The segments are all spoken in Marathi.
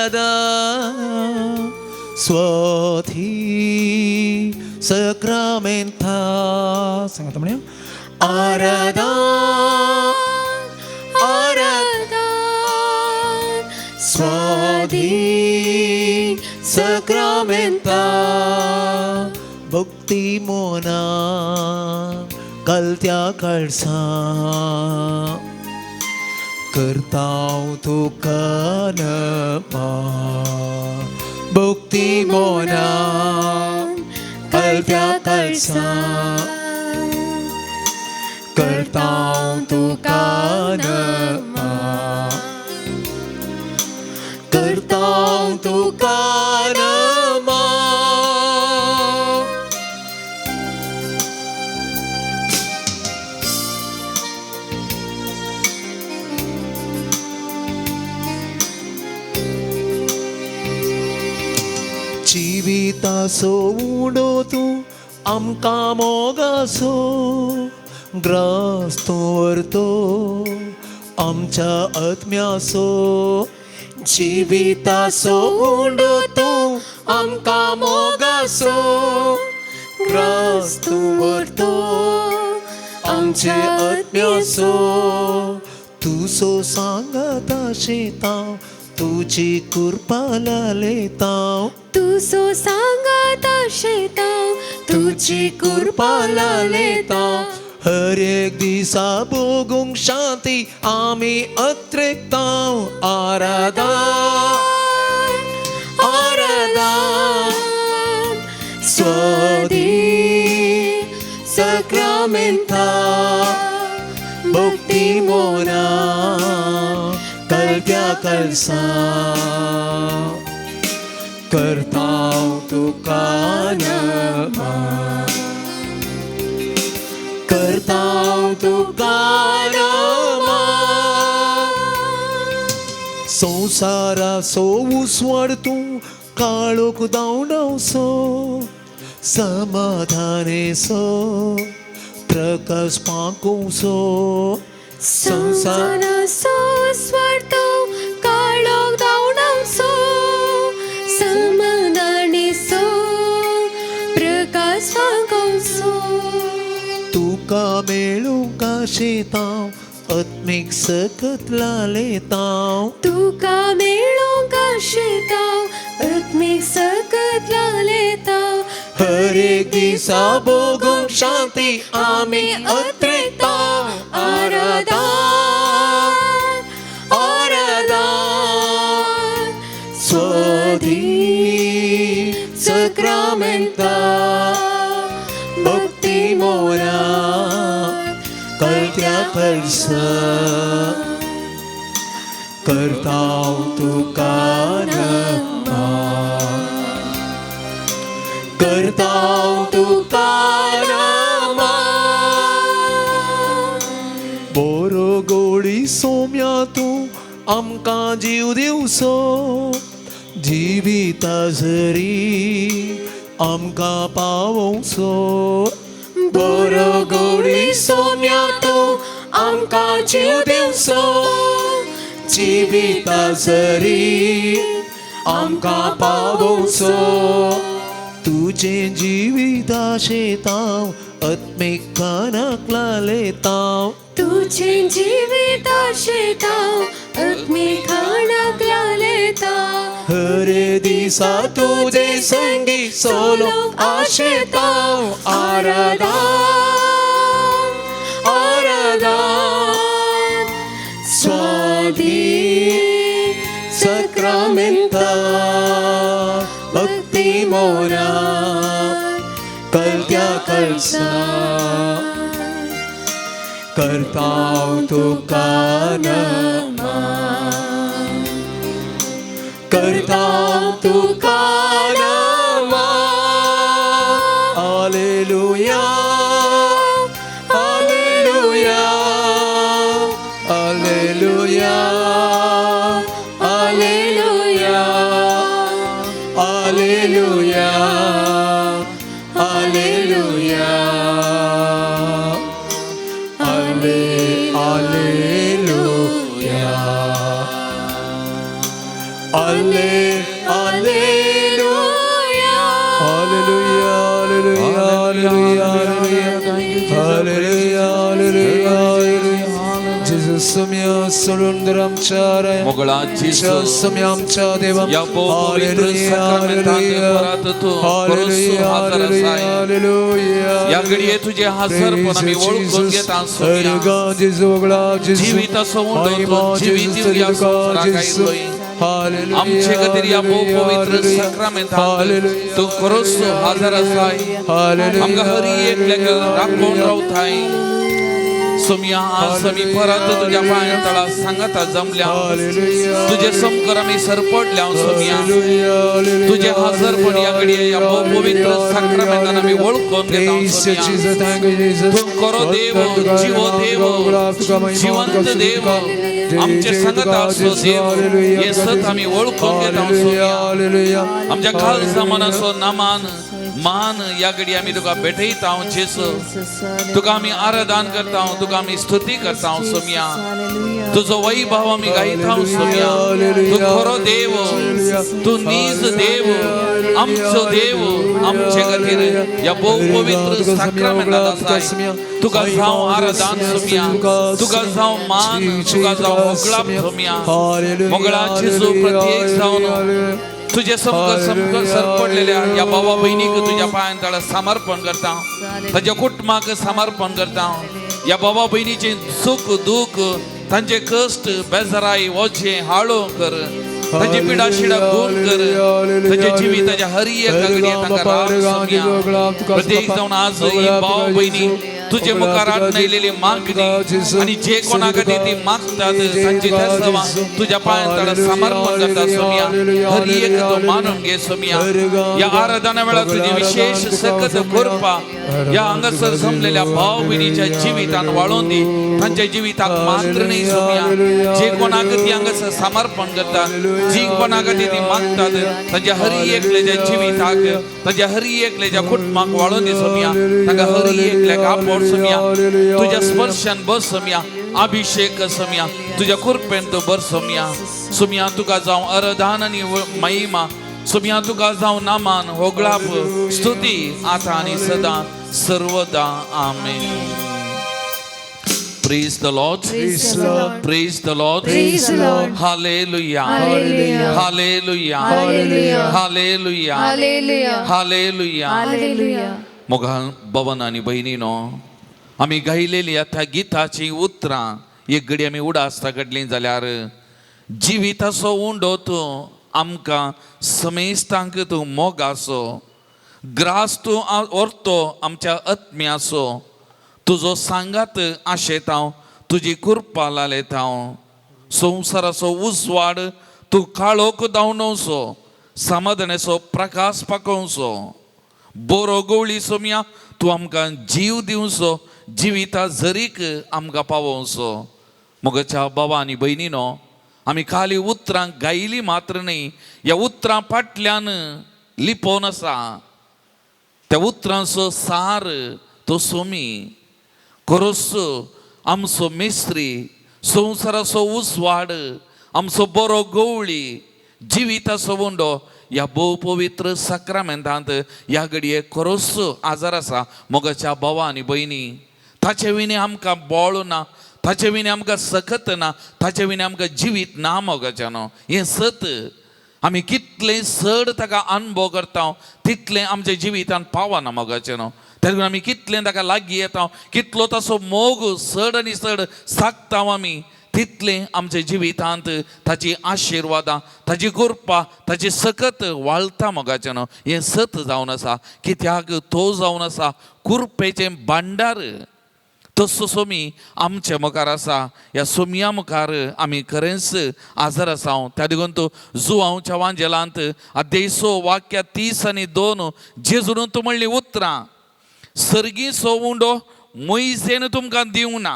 आराधन स्वधी सक्रामेंता सांगा तो म्हणूया आराधन आराधन स्वधी सक्रामेंता भक्ती मोना कलत्या कळसा करताव तुका नमा भक्ती मोना कलत्या कळसा करताव तुका नमा करताव तुका नमा जिवितासो उडो तू आमकां मोगासो ग्रस्तो वर्तो आमच्या आत्म्यासो जिवितासो उडो तू आमकां मोगासो ग्रस्तो वर्तो आमचे आत्म्यासो तुसो सांगता शेताव तुझी कृपा लालेताव तुसो सांगता शेताव तुझी कृपा लालेताव हर एक दिसा भोगूंक शांती आमी अत्रेकताव आराधन आराधन स्वधी सक्रामेंता भक्ती मोना कलत्या कळसा करताव तुका नमा करताव तुका नमा संसाराचो उसवड तूं काळोख धांवडावसो समाधानेसो प्रकाश पाकोसो संसाराचो स्वार्थ काळोख धांवडावसो समाधानेसो प्रकाश पाकोसो तुका मेळूंक शेताव आत्मीक सकत लालेताव तुका मेळूंक शेताव आत्मीक सकत लालेताव हर एक दिसा भोगूंक शांती आमी अत्रेकताव आराधन आराधन स्वधी सक्रामेंता भक्ती मोना कलत्या कळसा करताव तुका नमा करताव तुका नमा बरो गोडी सोम्या तूं आमकां जीव दिवसो जिविता जरी आमकां पावोसो बरो गोडी सोम्या तूं आमकां जीव दिवसो जिविता जरी आमकां पावोसो तुझे जिवित शेताव आत्मीक कानाक लालेताव तुझे जिवित शेताव आत्मीक कानाक लालेताव हर दिसा तुझे संगी सोलो आशेताव आराधन आराधन स्वधी सक्रामेंता भक्ती मोना कलत्या कळसा करताव तुका नमा करताव तुका नमा hallelujah hallelujah hallelujah hallelujah hallelujah hallelujah hallelujah आले Hallelujah. Hallelujah, hallelujah, hallelujah, hallelujah, hallelujah, hallelujah. Jesus सम्या सोडून आमच्या राया मोगळा Jesus सम्या आमच्या देवा या पवित्र साक्रामेंटांत परत तू परसू हाजर असाय. या घडीये तुझे हजरपण आम्ही ओळखून घेत आहोत. जीवित असो म्हणतो जीवित या संसाराक आयलोय. आमचे खातीर या पवित्र साक्रामेंटांत तू परसू हाजर असाय. आमकां हर एकल्याक राखून रावताय. सोम्या आज आमी परत तुझ्या पांया तळा सांगता जमल्या. तुझे समकर आमी सरपटल्या. सोम्या तुझे हजरपण या घडये या पवित्र साक्रामेंटान आमी वळखून घेता. तू खरो देव, जीव देव, जिवंत देव, आमचे सांगता असो देव हे सत आमी वळखून घेता. आमच्या खालसा मनाचो नामान मान या घडी आमी तुका भेटयता. जेसू तुका आमी आराधन करता. तुका आमी स्तुती करता. सोम्या तुझो वैभव आमी गायता. सोम्या तू खरो देव, तू नीज देव, आमचो देव, आमचे खातीर या पवित्र साक्रामेंटान आसाय. तुका जावं आराधन. सोम्या तुका जावं मान, तुका जावं होगळाप. सोम्या मोगळा जेसू प्रत्येक जावन तुझे समकर सरपडलेल्या या भावा बहिणीक तुझ्या पांया समर्पण करता. ताच्या कुटुंबाक समर्पण करता. या भावा बहिणीचे सुख दुःख, तांचे कष्ट बेजाराई ओझे हाळो कर. ताची पिडा शिडा दूर कर. ताच्या जिविताच्या हर एक घडये ताका राख. सोम्या प्रत्येक जावन आज ही भाव बहिणी तुझे मुखार आणलेली मागणी आणि जे कोणा खातीर ती मागतात तांची सेवा तुझ्या पांया समर्पण करता. सोम्या हर एक तो मानून घे. सोम्या या आराधना वेळा तुझी विशेष सकत कृपा या हांगासर जमलेल्या भाव भयणीच्या जिवितान वाळून दी. तांच्या जिविताक मात्र नाही. सोम्या जे कोणा खातीर हांगासर समर्पण करतात, जी कोणा खातीर ती मागतात, तांच्या हर एकल्याच्या जिविताक, तांच्या हर एकल्याच्या कुटुंबाक वाळून दी. सोम्या तांकां हर एकल्याक आपण सोम्या तुझ्या स्पर्शान बस. सोम्या अभिषेक. सोम्या तुझ्या कृपेन तू बर. सोम्या सोम्या तुका जावं आराधन आनी महिमा. सोम्या तुका जावं नामान होगळाप स्तुती आता आनी सदां सर्वदा. आमेन. Praise the Lord. Praise the Lord. Praise the Lord. Praise the Lord. Hallelujah. Hallelujah. Hallelujah. Hallelujah. Hallelujah. Hallelujah. Hallelujah. Hallelujah. Moga भवन आणि बहिणीनो, आम्ही गायलेली आता गीताची उतरां एक घडी आमी उडासता घडली जाल्यार जिविताचो उंडो तूं आमकां समेस्तांक तूं मोगासो. ग्रास तूं व्हरतो आमच्या आत्म्याचो. तुजो सांगात आशेत हांव, तुजी कृपा लायत हांव. संवसाराचो उजवाड तूं काळोख धांवनवचो. समाधानाचो प्रकाश पाकोवचो. बरो गवळी सोम्या तूं आमकां जीव दिवचो. जिविता जरीक आमकां पावोवचो. मोगाच्या भावा आनी भयणीनो, आमी खाली उतरां गायली मात्र न्ही, ह्या उतरां फाटल्यान लिपोवन आसा. त्या उतरांचो सार तो सोमी. खरोच आमचो मेस्त्री, संवसाराचो उजवाड, आमचो बरो गवळी, जिविताचो उंडो या भोव पवित्र साक्रामेंतांत ह्या घडये खरोच आजार आसा. मोगाच्या भावा आनी भयणी, ताचे विणे आमकां बोळ ना, ताचे विणे आमकां सकत ना, ताचे विणे आमकां जिवीत ना. मोगाच्यानो हें सत आमी कितले चड ताका अनुभव करता तितलें आमच्या जिवितान पावना. मोगाच्यानो तेन्ना आमी कितलें ताका लागीं येता, कितलो ताचो मोग चड आनी चड सागता आमी, तितलें आमच्या जिवितांत ताची आशिर्वादां, ताची कृपा, ताची सकत वाळटा. मोगाच्यानो हें सत जावन आसा. कित्याक तो जावन आसा कृपेचें भांडार. तसो सोमी आमच्या मुखार आसा. ह्या सोमया मुखार आमी खरेंच आजार आसा. त्या देखून तूं जुवांवच्या वांजेलांत अध्यायसो वाक्य 30 आनी 2 जेजून तूं म्हणली उतरां, सर्गीचो उंडो मोइजेन तुमकां दिवं ना,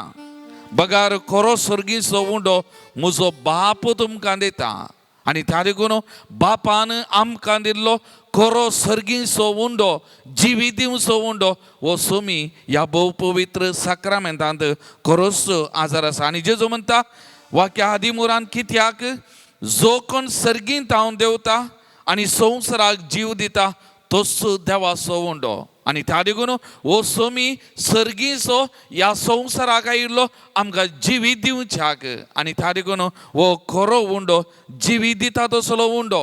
बगार खरो सर्गीचो उंडो म्हजो बाप तुमकां दिता. आनी त्या देखून बापान आमकां दिल्लो खरो सर्गीचो उंडो, जिवी दिवचो उंडो हो सोमी ह्या भोव पवित्र साक्रामेंतांत खरोच आजार आसा. आनी जेजू म्हणटा वाक्या 13 कित्याक जो कोण सर्गींत हांव देवता आनी संवसाराक जीव दिता तोच देवाचो उंडो. आनी त्या देखून हो सोमी सर्गीचो ह्या संवसाराक आयिल्लो आमकां जिवीत दिवच्याक. आनी त्या देखून हो खरो उंडो जिवीत दिता तसलो उंडो.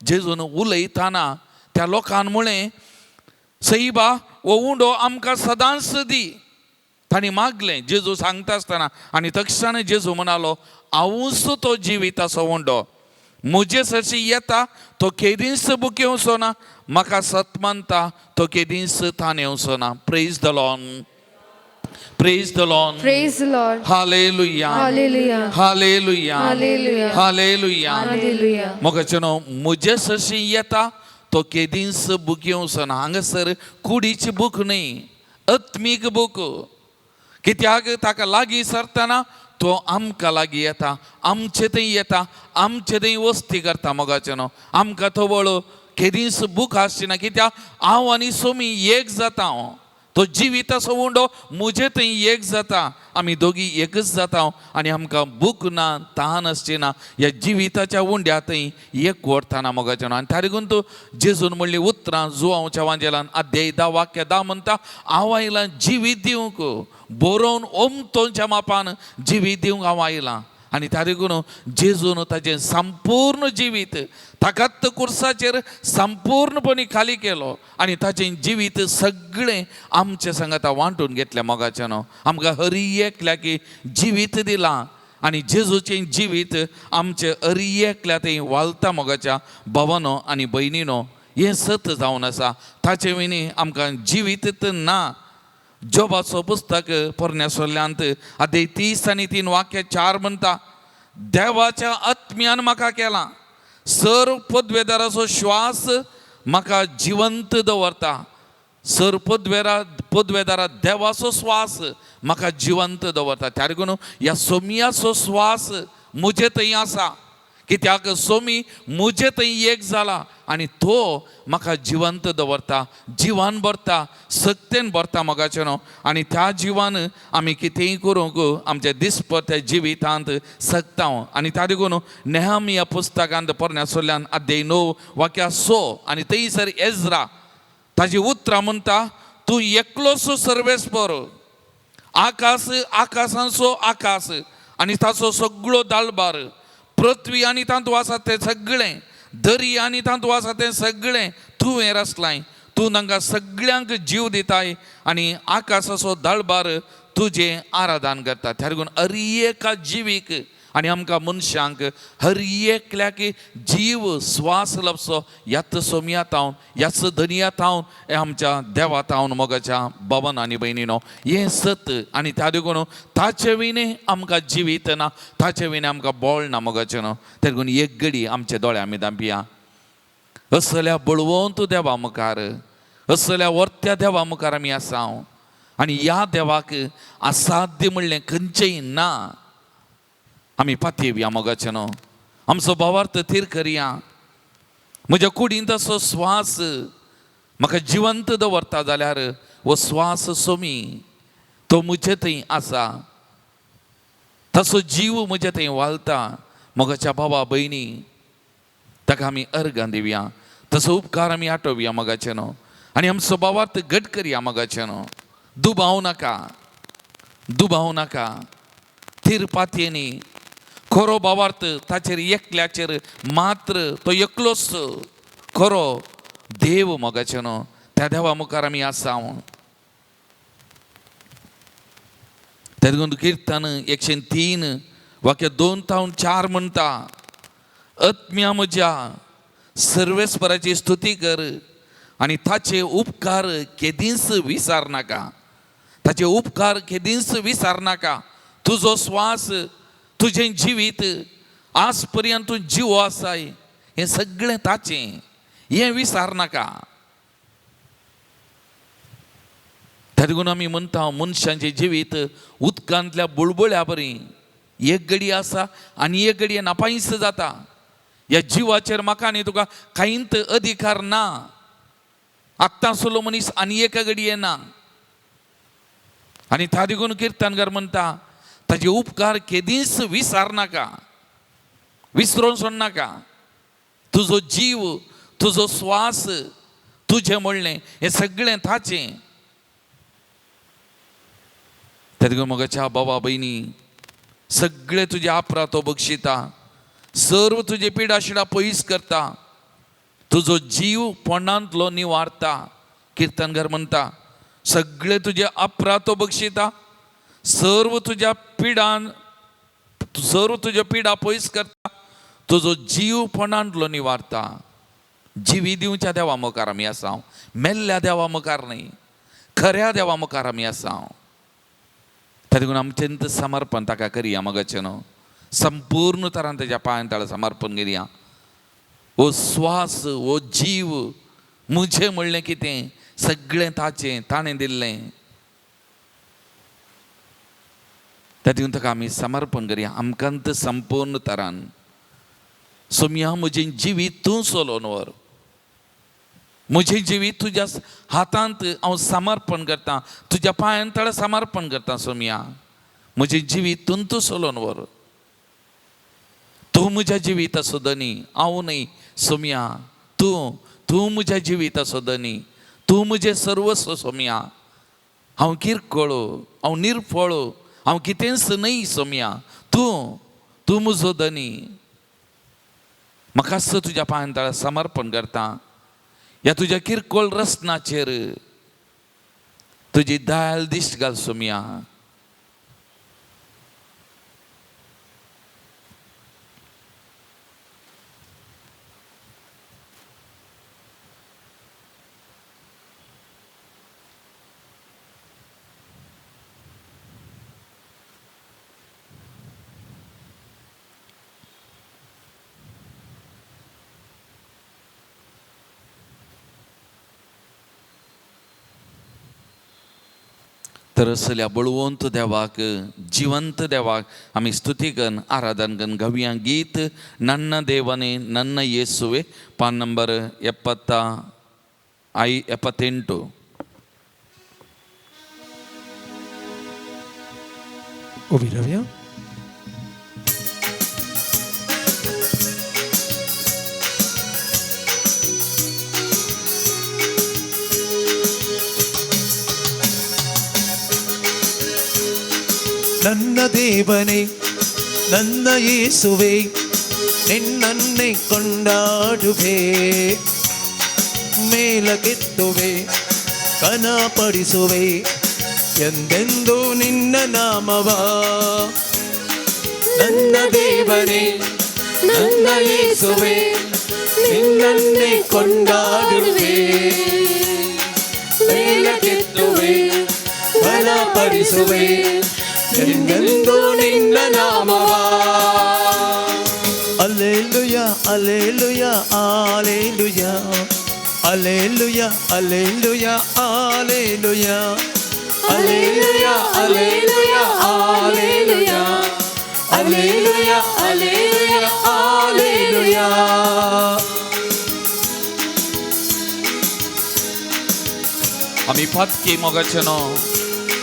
जेजून उलयतना त्या लोकांन म्हळें, सईबा हो उंडो आमकां सदांच दी. तांणी मागलें जेजू सांगता आसतना. आनी तक्षण जेजू म्हणालो, हांवूच तो जिविताचो उंडो. म्हजे सरशी येता तो केदींच बुक येवचो ना, म्हाका सत मानता तो केदींच तान येवचो ना. Praise the Lord, praise the Lord, Praise the Lord. Hallelujah, Hallelujah. Hallelujah, Hallelujah. Hallelujah. Hallelujah. मोगाचेनो म्हजे सरशी येता तो केदींच बुक येवचो ना. हांगासर कुडीची बूक न्ही, आत्मीक बूक. कित्याक ताका लागीं सरतना तो आमकां लागीं येता, आमचे थंय येता, आमचे थंय वस्ती करता. मोगाचेनो आमकां तो वळो केदींच बूक आसची ना. कित्याक हांव आनी सोमी एक जाता. तो जिविताचो उंडो म्हजे थंय एक जाता, आमी दोगी एकच जाता. आनी आमकां बूक ना, तहान आसची ना. ह्या जिविताच्या उंड्या थंय एक व्हरतना मोगाचेनो. आनी त्या देखून तूं जेजून म्हणली उतरां जुवांवच्या वांजेलान अध्याय 10 वाक्य 10 म्हणटा, हांव आयलां जिवीत दिवंक, बरोवन ओमतोच्या मापान जिवीत दिवंक हांव आयलां. आनी त्या देखून जेजून ताचें संपूर्ण जिवीत ताकाच कुर्साचेर संपूर्णपणी खाली केलो. आनी ताचें जिवीत सगळें आमचे संगत वांटून घेतलें. मोगाचेनो आमकां हर एकल्याक जिवीत दिलां. आनी जेजूचें जिवीत आमचे हर एकल्या थंय वालता. मोगाच्या भावानो आनी भयणीनो, हें सत जावन आसा. ताचे विनी आमकां जिवीत ना. जोबाचो पुस्तक पोरन्यासोल्ल्यांत अध्याय 30 आनी 3 वाक्य 4 म्हणटा, देवाच्या आत्म्यान म्हाका केला, सर पदवेदाराचो श्वास म्हाका जिवंत दवरता. सर पदवेदारा देवाचो श्वास म्हाका जिवंत दवरता. त्या देखून ह्या सोमयाचो श्वास म्हजे थंय आसा. कित्याक सोमी म्हजे थंय एक जाला आनी तो म्हाका जिवंत दवरता, जिवान भरता, सक्तेन भरता. मोगाचेनो आनी त्या जिवान आमी कितेंय करूंक आमच्या दिसपट्या जिवितांत सकता. आनी त्या देखून नेहमिया पुस्तकांत पोरन्यासोल्ल्यान अध्याय 9 वाक्य 6 आनी थंयसर एज्रा ताजी उतरां म्हणटा, तूं एकलोसो सर्वेस्पर, आकाश आकाशांचो आकाश आनी ताचो सगळो दाळबार, पृथ्वी आनी तातूंत आसा तें सगळें, दर्या आनी तातूंत आसा तें सगळें तुवें रचलाय. तूं तांकां सगळ्यांक जीव दिताय आनी आकाशाचो दाळबार तुजें आराधन करता. त्या देखून हर एका जिवीक आनी आमकां मनशांक हर एकल्याक जीव स्वास लपसो ह्याच सोमयातावन, ह्याच दनयातावन, हे आमच्या देवातावन. मोगाच्या भावान आनी भयणीनो, हें सत. आनी त्या देखून ताचे विने आमकां जिवीत ना, ताचे विने आमकां बोळ ना. मोगाचेनो त्या देखून एक घडी आमचे दोळे आमी धांपया. असल्या बळवंत देवा मुखार, असल्या वर्त्या देवा मुखार आमी आसा. आनी ह्या देवाक असाध्य म्हणलें खंयचेंय ना. आमी पातयेवया. मोगाचेनो आमचो भावार्थ थीर करया. म्हज्या कुडींत असो स्वास म्हाका जिवंत दवरता जाल्यार हो स्वास सोमी तो म्हजे थंय आसा. तसो जीव म्हजे थंय वालता. मोगाच्या भावा भयणी ताका आमी अर्गां दिवया. तसो उपकार आमी आटोवया. मोगाचेनो आनी आमचो भावार्थ घट करया. मोगाचेनो दुबाव नाका, दुबाव नाका. थीर पातयेनी खरो भावार्थ ताचेर एकल्याचेर मात्र तो एकलोच खरो देव. मोगाचेनो त्या देवा मुखार आमी आसा. त्या देखून किर्तन 103 वाक्य 2 ते 4 म्हणटा, आत्म्या म्हज्या सर्वेस्पराची स्तुती कर आनी ताचे उपकार केदींच विसार नाका. ताचे उपकार केदींच विसार नाका. तुजो श्वास, तुजें जिवीत, आज पर्यंत तूं जीव आसाय, हें सगळें ताचें, हें विसार नाका. त्या देखून आमी म्हणटा मनशांचें जिवीत उदकांतल्या बुळबुळ्या बरी. एक घडी आसा आनी एक घडी नापायस जाता. ह्या जिवाचेर म्हाका आनी तुका कांयच अधिकार ना. आत्तांसलो मनीस आनी एका घडी येना. आनी त्या देखून किर्तनकार म्हणटा ताजे उपकार केदींच विसार नाका. विसरून सोडनाका. तुजो जीव, तुजो श्वास, तुझे म्हणलें हें सगळें ताचें. तेदगो मोगाच्या बाबा भयणी, सगळे तुजे आपरा तो बक्षिता, सर्व तुजे पिडा शिडा पयस करता, तुजो जीव पोंडांतलो निवारता. कीर्तनकार म्हणटा, सगळे तुजे अपराध तो बक्षिता, सर्व तुज्या पिडा पयस करता, तुजो जीव पोंडांतलो निवारता. जिवी दिवच्या देवा मुखार आमी आसा, मेल्ल्या देवा मुखार न्ही, खऱ्या देवा मुखार आमी आसा. ताका आमचेंत समर्पण ताका करया मोगाचें न्हू. संपूर्ण तरान तेज्या पांयां तळा समर्पण करया. ओ श्वास, ओ जीव, म्हजें म्हणलें कितें सगळें ताचें, ताणें दिल्लें. तातूंत ताका आमी समर्पण करया आमकांत संपूर्ण तरान. सोम्या म्हजें जिवीत तूं चलोवन व्हर, म्हजें जिवीत तुज्या हातांत हांव समर्पण करतां, तुज्या पांयां तळा समर्पण करतां. सोम्या म्हजें जिवीत तूं चलोवन व्हर. तूं म्हज्या जिविताचो धनी, हांव न्ही. सोम्या तूं म्हज्या जिविताचो धनी, तूं म्हजें सर्वस्व. सोम्या हांव किरकोळो, हांव निर्फळो, हांव कितेंच न्ही. सोम्या तूं म्हजो धनी. म्हाका तुज्या पांयां तळा समर्पण करतां. ह्या तुज्या किरकोळ रस्नाचेर तुजी दयाळ दिश्ट घाल. सोम्या तर असल्या बळवंत देवाक, जिवंत देवाक आमी स्तुती करून आराधन करून गावया गीत नन्न देवने नन्न येसुवे, पान नंबर 78. Uwielbiam. ನನ್ನ ದೇವನೇ ನನ್ನ ಯೇಸುವೆ ನಿನ್ನನ್ನೇ ಕೊಂಡಾಡುವೆ, ಮೇಲಕ್ಕೆತ್ತುವೆ ಕನಪಡಿಸುವೆ ಎಂದೆಂದು ನಿನ್ನ ನಾಮವ. ನನ್ನ ದೇವನೇ ನನ್ನ ಯೇಸುವೆ ನಿನ್ನನ್ನೇ ಕೊಂಡಾಡುವೆ, ಮೇಲಕ್ಕೆತ್ತುವೆ ಬಲಪಡಿಸುವೆ ಎಂದೆಂದು ನಿನ್ನ ನಾಮವ. ಅಲ್ಲೇಲುಯಾ ಅಲ್ಲೇಲುಯಾ ಆಲೇಲುಯಾ, ಅಲ್ಲೇಲುಯಾ ಅಲ್ಲೇಲುಯಾ ಆಲೇಲುಯಾ, ಅಲ್ಲೇಲುಯಾ ಅಲ್ಲೇಲುಯಾ ಆಲೇಲುಯಾ, ಅಲ್ಲೇಲುಯಾ ಅಲ್ಲೇಲುಯಾ ಆಲೇಲುಯಾ. आमी फातकी मोगाचें न्हू,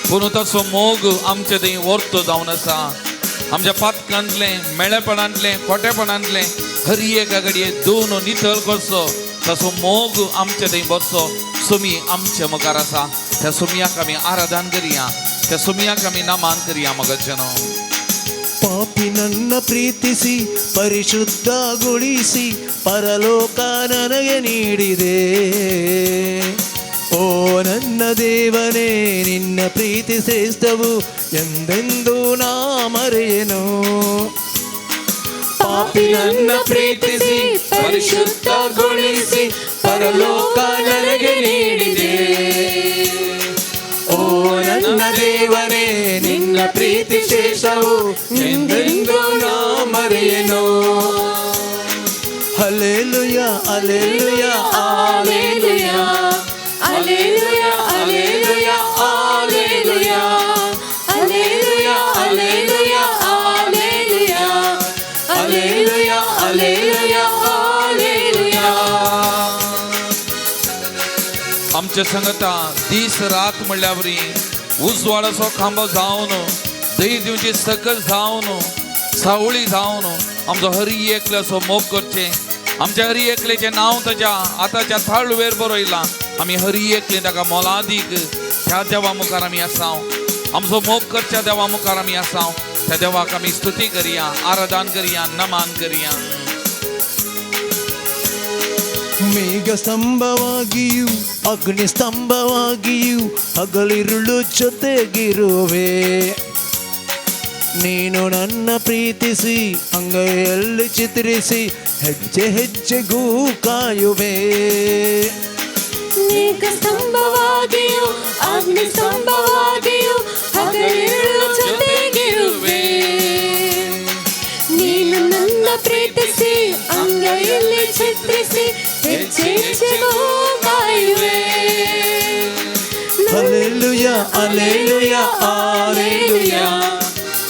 पूण तसो मोग आमचे थंय वर्तो जावन आसा. आमच्या पातकांतलें, मेळेपणांतलें, खोटेपणांतलें हर एका घडये दोन नितळ कसो तसो मोग आमचे थंय बसो सुमी आमच्या मुखार आसा. त्या सुमयाक आमी आराधन करिया, त्या सुमयाक आमी नमन करिया मोगाचें न्हू. ಪಾಪಿ ನನ್ನ ಪ್ರೀತಿಸಿ ಪರಿಶುದ್ಧಗೊಳಿಸಿ ಪರಲೋಕ ನನಗೆ ನೀಡಿದೆ. ಓ ನನ್ನ ದೇವನೇ ನಿನ್ನ ಪ್ರೀತಿ ಶ್ರೇಷ್ಠವು ಎಂದೆಂದು ನಾ ಮರೆಯೆನು. ಪಾಪಿ ನನ್ನ ಪ್ರೀತಿಸಿ ಪರಿಶುದ್ಧಗೊಳಿಸಿ ಪರಲೋಕ ನನಗೆ ನೀಡಿದೆ. ಓ ನನ್ನ ದೇವನೇ ನಿನ್ನ ಪ್ರೀತಿ ಶೇಷವು ಎಂದೆಂದು ನಾ ಮರೆಯೆನು. Hallelujah hallelujah hallelujah hallelujah hallelujah hallelujah hallelujah hallelujah hallelujah hallelujah hallelujah hallelujah. आमच्या संगता दीस रात म्हणल्या बरी उजवाडाचो खांबो जावन दही दिवची सकल जावन सावळी जावन आमचो हरी एकल्याचो मोग करचे आमच्या हरी एकलेचे नाव ताच्या आतांच्या थाळवेर बरयलां आमी हरी एकले ताका मोलादीक त्या देवा मुखार आमी आसां आमचो मोग करच्या देवा मुखार आमी आसां त्या देवाक आमी स्तुती करिया आराधन करिया नमन करिया ಮೇಘಸ್ತಂಭವಾಗಿಯೂ ಅಗ್ನಿಸ್ತಂಭವಾಗಿಯೂ ಹಗಲಿರುಳು ಜೊತೆಗಿರುವೆ ನೀನು ನನ್ನ ಪ್ರೀತಿಸಿ ಅಂಗೈಯಲ್ಲಿ ಚಿತ್ರಿಸಿ ಹೆಜ್ಜೆ ಹೆಜ್ಜೆಗೂ ಕಾಯುವೆ ಮೇಘಸ್ತಂಭವಾಗಿಯೂ ಅಗ್ನಿಸ್ತಂಭವಾಗಿಯೂ ಹಗಲಿರುಳು ಜೊತೆಗಿರುವೆ ನೀನು ನನ್ನ ಪ್ರೀತಿಸಿ ಅಂಗೈಯಲ್ಲಿ ಚಿತ್ರಿಸಿ ಹೆಜ್ಜೆ ಹೆಜ್ಜೆಗೂ ಕಾಯುವೆ hallelujah hallelujah hallelujah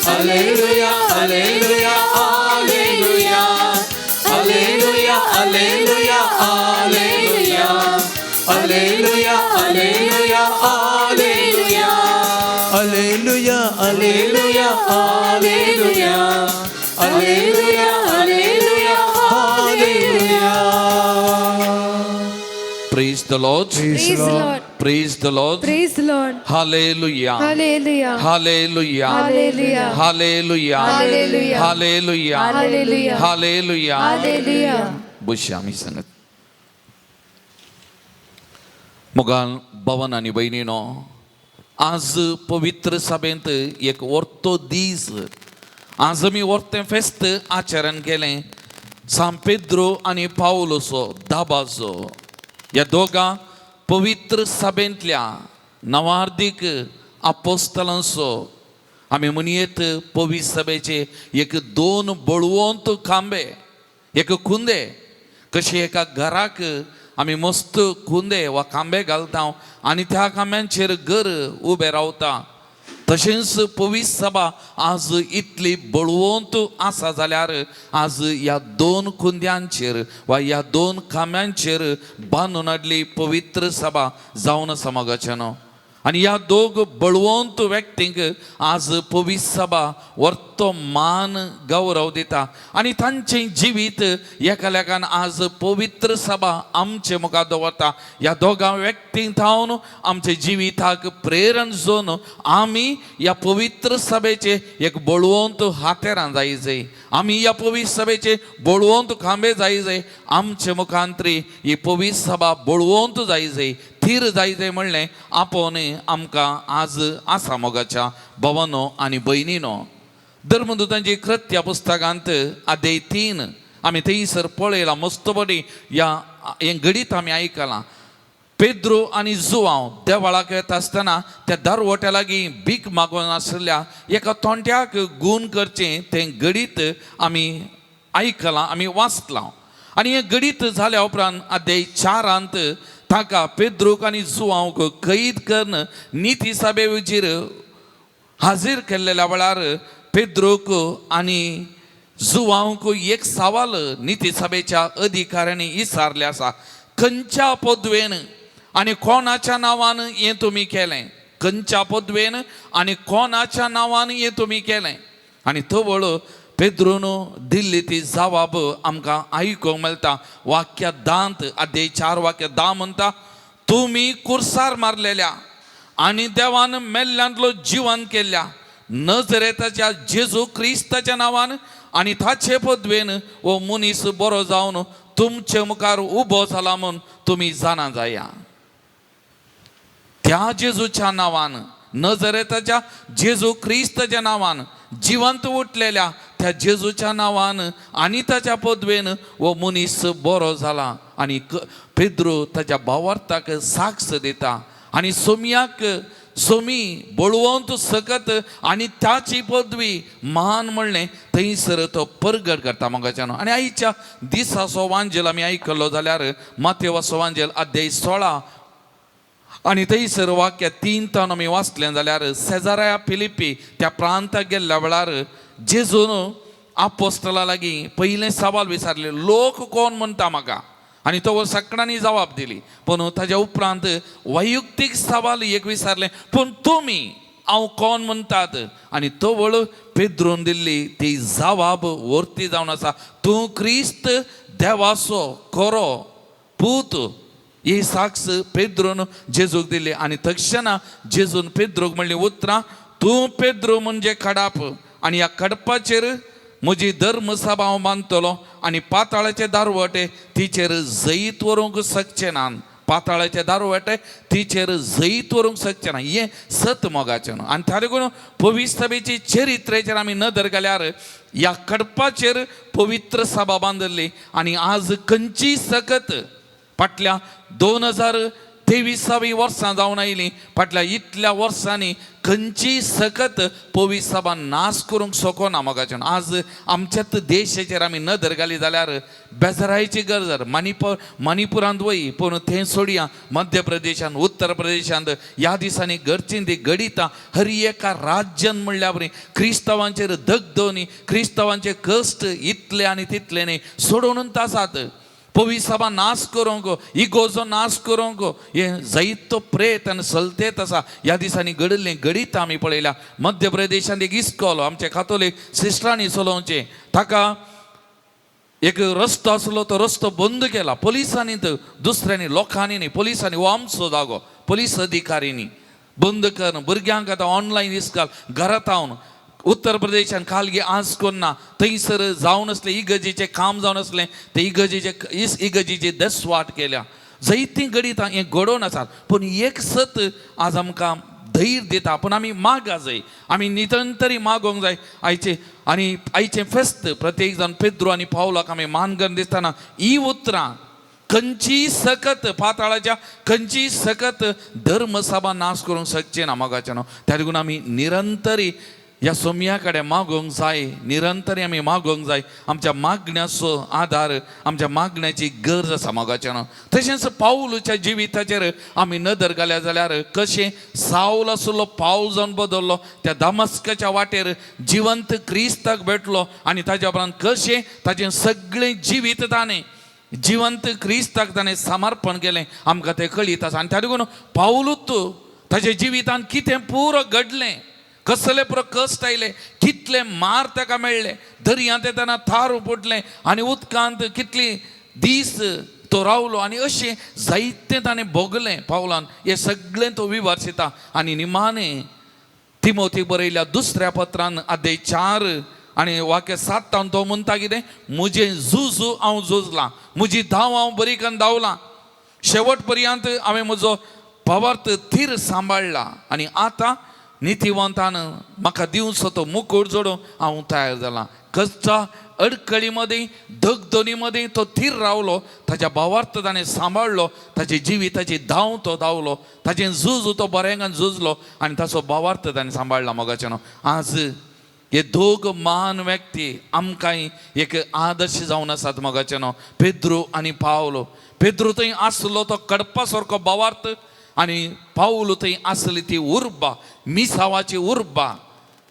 hallelujah hallelujah hallelujah hallelujah hallelujah hallelujah hallelujah hallelujah hallelujah hallelujah hallelujah hallelujah hallelujah hallelujah Praise the Lord. Praise the Lord. Praise the Lord. Praise the Lord. Hallelujah. Hallelujah. Hallelujah. Hallelujah. Hallelujah. Hallelujah. Hallelujah. Hallelujah. Hallelujah. Hallelujah. बशी आम्ही सांगत मुगाल भवन आणि बहिणीनो आज पवित्र सभेंत एक वर्तो दीस आज आमी वर्तें फेस्त आचरण केलें सान पेद्रो आनी पावलोचो दाबाचो ह्या दोगां पवित्र सभेंतल्या नवार्दीक आपोस्तलांचो आमी म्हणयेत पवित्र सभेचे एक दोन बळवंत खांबे एक खुंदे कशे एका घराक आमी मस्त खुंदे वा खांबे घालता आनी त्या खांब्यांचेर घर उबें रावता तशेंच पवित्र सभा आज इतली बळवंत आसा जाल्यार आज ह्या दोन खुंद्यांचेर वा ह्या दोन खांब्यांचेर बांदून हाडली पवित्र सभा जावन आसा मोगाचें न्हू आनी ह्या दोग बळवंत व्यक्तींक आज पवित्र सभा वर्तो मान गौरव दिता आनी तांचें जिवीत एका लेखान आज पवित्र सभा आमचे मुखार दवरता ह्या दोगां व्यक्तींक थावन आमच्या जिविताक प्रेरण जोन आमी ह्या पवित्र सभेचे एक बळवंत हातेरां जाय आमी ह्या पवित्र सभेचे बळवंत खांबे जाय आमचे मुखांतरी ही पवित्र सभा बळवंत जाय थीर जाय म्हणलें आपोवन आमकां आज आसा मोगाच्या भवनो आनी भयणीनो धर्मदूतांची कृत्या पुस्तकांत अध्याय 3 आमी थंयसर पळयलां मस्त बरी हें घडीत आमी आयकलां पेद्रो आनी जुवांव देवाळाक येता आसतना त्या दारवट्या लागीं भीक मागून आशिल्ल्या एका तोंट्याक गूण करचें तें घडीत आमी आयकलां आमी वाचलां आनी हें घडीत जाल्या उपरांत अध्याय 4 ताका पेद्रोक आनी जुवांवक कैद करून निती सभे वेळार हाजीर केल्लेल्या वेळार पेद्रोक आनी जुवांवक एक सवाल निती सभेच्या अधिकाऱ्यांनी विचारले आसा खंयच्या पदवेन आनी कोणाच्या नांवान हें तुमी केलें खंयच्या पदवेन आनी कोणाच्या नांवान हें तुमी केलें आनी थवळ पेद्रोन दिल्ली ती जबाब आमकां आयकूंक मेळटा वाक्य 10 अध्याय 4 वाक्य 10 म्हणटा तुमी कुर्सार मारलेल्या आनी देवान मेल्ल्यांतलो जिवन केल्ल्या नजरेताच्या जेजू क्रिस्ताच्या नांवान आनी ताचे पदवेन हो मनीस बरो जावन तुमचे मुखार उबो जाला म्हूण तुमी जाणा जाया त्या जेजूच्या नांवान नजरेताच्या जेजू क्रिस्ताच्या नांवान जिवंत उठलेल्या त्या जेजूच्या नांवान आनी ताच्या पदवेन हो मनीस बरो जाला आनी पेद्रो ताच्या भावार्थाक साक्ष दिता आनी सोमी बळवंत सकत आनी ताची पदवी महान म्हणलें थंयसर तो परगट करता मोगाच्यान आनी आयच्या दिसाचो वांजेल आमी आयकलो जाल्यार माथेवाचो वांजेल अध्याय 16 आनी थंयसर वाक्य 3 तान आमी वाचलें जाल्यार सेजाराया फिलिप्पी त्या प्रांताक गेल्ल्या वेळार जेजून आपोस्तला लागीं पयलें सवाल विचारलें लोक कोण म्हणटा म्हाका आनी तो सगळ्यांनी जबाब दिली पूण ताच्या उपरांत वैयक्तीक सवाल एक विचारलें पूण तुमी हांव कोण म्हणटात आनी तो वळ पेद्रोन दिल्ली ती जबाब वरती जावन आसा, तूं क्रिस्त देवाचो खरो पूत. ही साक्ष पेद्रोन जेजूक दिली आनी तक्षणा जेजून पेद्रोक म्हणली, उतरां, तूं पेद्रो म्हणजे खडाप आनी ह्या खडपाचेर म्हजी धर्मसभा हांव बांदतलो आनी पाताळाचे दारवटे तिचेर जैत व्हरूंक शकचे ना. पाताळाचे दारवटे तिचेर जैत व्हरूंक शकचे ना. हें सत मोगाचें न्हू. आनी ताका लागून पवित्र सभेची चरित्रेचेर आमी नदर घाल्यार ह्या खडपाचेर पवित्र सभा बांदली आनी आज खंयची सकत फाटल्या 2023 वर्सां जावन आयलीं, फाटल्या इतल्या वर्सांनी खंयची सकत पवित्र सभा नाश करूंक शकना मोगाचें. आज आमच्याच देशाचेर आमी नदर घाली जाल्यार बेजारायची गरज. मणिपुरांत वय पूण थंय सोडया, मध्य प्रदेशांत, उत्तर प्रदेशांत ह्या दिसांनी घरचीं ती घडिता. हर एका राज्यान म्हणल्या बरी क्रिस्तांवांचेर दगदोनी, क्रिस्तांवांचे कश्ट इतले आनी तितले न्ही, सोडूनच आसात. पवित्र सभा नाश करूंक, इगोजो नाश करूंक हे जायतो प्रेत आनी सलतेत आसा. ह्या दिसांनी घडिल्लें घडीत आमी पळयल्या. मध्य प्रदेशांत एक इस्कॉल आमचे कातोलीक सिस्टरांनी चलोवचे, ताका एक रस्तो आसलो, तो रस्तो बंद केला पुलिसांनी, दुसऱ्यांनी, लोकांनी न्ही, पुलिसांनी. हो आमचो जागो, पुलीस अधिकारीनी बंद कर. भुरग्यांक आतां ऑनलायन इस्कॉल घरांत रावन उत्तर प्रदेशान खालगी आज कोन्ना थंयसर जावन असलें इगर्जेचें काम जावन असलें, ते इगर्जेची दसवाट केल्या. जायतीं गणितां हें घडोवन आसात. पूण एक सत आज आमकां धैर्य दिता. पूण आमी मागा जाय, आमी निरंतरी मागोंक जाय. आयचें फेस्त प्रत्येक जाण पेद्रो आनी पावलाक आमी मानगन दिसतना ही उतरां खंयची सकत पाताळाच्या खंयची सकत धर्मसभा नाश करूंक शकचे ना मोगाचें न्हू. त्या लागून आमी निरंतरी ह्या सोम्या कडेन मागोंक जाय, निरंतरी आमी मागोंक जाय. आमच्या मागण्याचो आधार, आमच्या मागण्याची गरज आसा मोगाचें न्हू. तशेंच पावलाच्या जिविताचेर आमी नदर घाल्या जाल्यार कशें साऊल आसलो पावल जावन बदल्लो, त्या दमस्काच्या वाटेर जिवंत क्रिस्ताक भेटलो आनी ताच्या उपरांत कशें ताचें सगळें जिवीत ताणें जिवंत क्रिस्ताक ताणें समर्पण केलें आमकां तें कळीत आसा. आनी त्या लागून पावलूच ताच्या जिवितांत कितें पुरो घडलें, कसले पुरो कश्ट आयले, कितले मार ताका मेळ्ळे, दर्यांत येतना थार उपटलें आनी उदकांत कितली दीस तो रावलो आनी अशें जायतें ताणें भोगलें पावलान. हें सगळें तो विवाचिता. आनी निमाणें तिमोथी बरयल्या दुसऱ्या पत्रान अध्याय 4 आनी वाक्य 7 तो म्हणटा कितें, म्हजें झूज हांव झुजलां, म्हजी धांव हांव बरी करून धांवलां, शेवट पर्यंत हांवें म्हजो पवार्थ थीर सांबाळ्ळा आनी आतां नितीवंतान म्हाका दिवचो तो मुकुट जोडूंक हांव तयार जालां. कश्टा अडकळी मदीं धगधोनी मदीं तो थीर रावलो, ताच्या भावार्थ ताणें सांबाळलो, ताची जिविताची धांव तो धांवलो, ताचें झूज तो बरेंगान झुजलो आनी ताचो भावार्थ ताणें सांबाळला मोगाचें न्हू. आज हे दोग महान व्यक्ती आमकांय एक आदर्श जावन आसात मोगाचें न्हू. पेद्रो आनी पावलो. पेद्रो थंय आसलो तो कडपा सारको भावार्थ आनी पावलो थंय आसली ती उर्बा, मिसावाची उर्बा.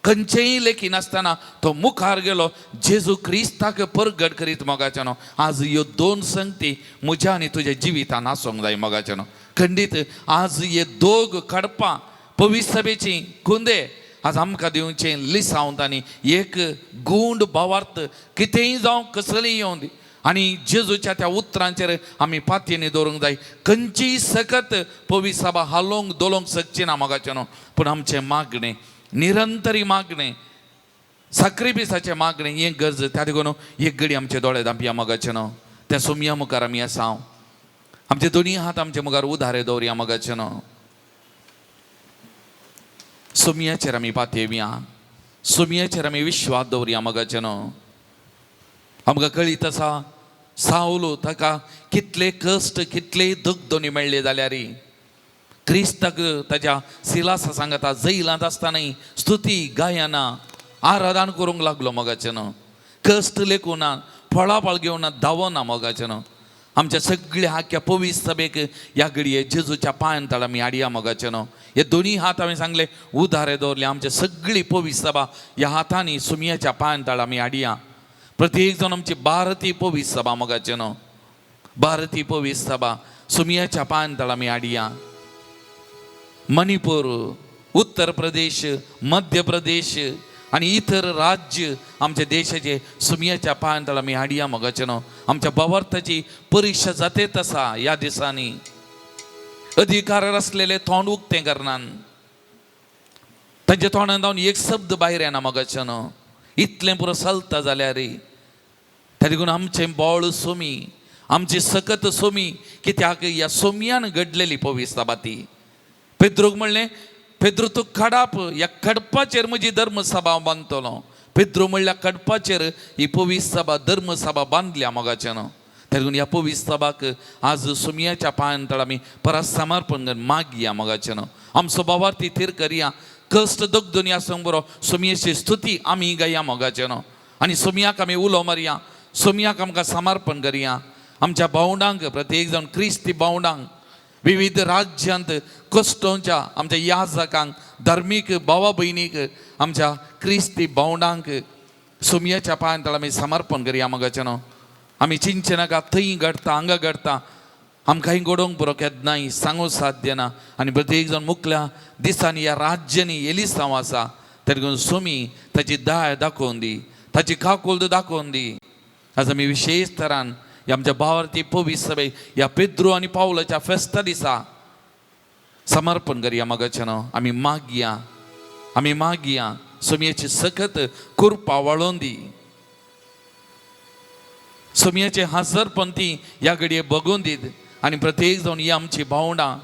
खंयचेय लेखी नासतना तो मुखार गेलो, जेजू क्रिस्ताक परगट करीत मोगाचें न्हू. आज ह्यो दोन संगती म्हज्या आनी तुज्या जिवितान आसूंक जाय मोगाचें न्हू. खंडीत आज हे दोग कडपां पवित्र सभेची कुंदे आज आमकां दिवचें लिसांवत आनी एक गूंड भावार्थ कितेंय जावं कसलीय येवं दी आनी जेजूच्या त्या उतरांचेर आमी पातयेनी दवरूंक जाय. खंयचीय सकत पवित्र सभा हालोवंक दोलोवंक शकची ना मोगाचें न्हू. पूण आमचें मागणें, निरंतरी मागणें, साक्रिफिसाचें मागणें हें गरज. त्या देखून एक घडी आमचे दोळे धांपया मोगाचें न्हू. त्या सोमया मुखार आमी आसांव, आमचे दोनी हात आमचे मुखार उदारे दवरया मोगाचें न्हू. सोमयाचेर आमी पातयेवया, सोमयाचेर आमी विश्वास दवरया मोगाचें न्हू. आमकां कळीत आसा सावलो ताका कितले कश्ट, कितले दुखदोनी मेळ्ळे जाल्यार क्रिस्ताक ताच्या सिलासा सांगता जैलांत आसतनाय स्तुती गायनां आराधन करूंक लागलो मोगाचें न्हू. कश्ट लेखून ना, फळाफळ घेवन ना, धांवना मोगाचें न्हू. आमच्या सगळ्या आख्या पवित्र सभेक ह्या घडये जेजूच्या पांयां तळ आमी हाडया मोगाचें न्हू. हे दोनी हात हांवें सांगले उदारे दवरले. आमचे सगळी पवित्र सभा ह्या हातांनी सुमयाच्या पांयां तळ आमी हाडया. प्रत्येक जाण आमची भारतीय पवित्र सभा मोगाचें न्हू. भारतीय पवित्र सभा सुमयाच्या पांयां तळ आमी हाडया. मणिपूर, उत्तर प्रदेश, मध्य प्रदेश, आणि इतर राज्य आमच्या देशाचे सुमियाच्या पांतळा मी हाडिया मगचनो आमच्या बवर्ताची परीक्षा जाते तसा या दिसांनी अधिकार असलेले तोंड उक्ते करनान तांच्या तोंडान जावन एक शब्द भायर येना मगचनो इतलें पुरो चलता जाल्यार त्या देखून आमचें बोळ सोमी आमची सकत सोमी कित्याक ह्या सोमयान घडलेली पवित्र बाती पेद्रूक म्हणलें पेद्रू तूं खडाप ह्या खडपाचेर म्हजी धर्मसभा बांदतलो पेद्रू म्हणल्या खडपाचेर ही पवित्र सभा धर्मसभा बांदल्या मोगाच्यान त्या देखून ह्या पवित्र सभाक आज सोमयाच्या पांयां आमी परत समर्पण करून मागया मोगाच्यान आमचो भावार्थी थीर करया कश्ट दुख दुनिया संग बरो सोमयेची स्तुती आमी गाया मोगाच्यान आनी सोमयाक आमी उलो मारया सोमयाक आमकां समर्पण करया आमच्या भावंडांक प्रत्येक जाण क्रिस्ती भावंडांक विविध राज्यांत कश्टोच्या आमच्या याजकांक धार्मीक भावा भयणीक आमच्या क्रिस्ती भावंडांक सोमयाच्या पांयां आमी समर्पण करया मोगाच्यान आमी चिंचे नाका थंय घडता हांगा घडता आमकां घडोवंक बरो केन्नाय सांगूंक साध्य ना आनी प्रत्येक जाण मुखल्या दिसांनी ह्या राज्यांनी येयलीच जावं आसा त्या देखून सोमी ताची दाय दाखोवन दी ताची काकूळद दाखोवन दी आज आमी विशेश तरान आमच्या भावार्थी पवित्र सभेक ह्या पेद्रू आनी पावलाच्या फेस्ता दिसा समर्पण करया मोगाच्यान आमी मागया सोमयाची सखत कृपा वाळोवन दी सोमयाचे हजरपंथी ह्या घडये बगोवन दीत आनी प्रत्येक जावन ही आमची भावंडां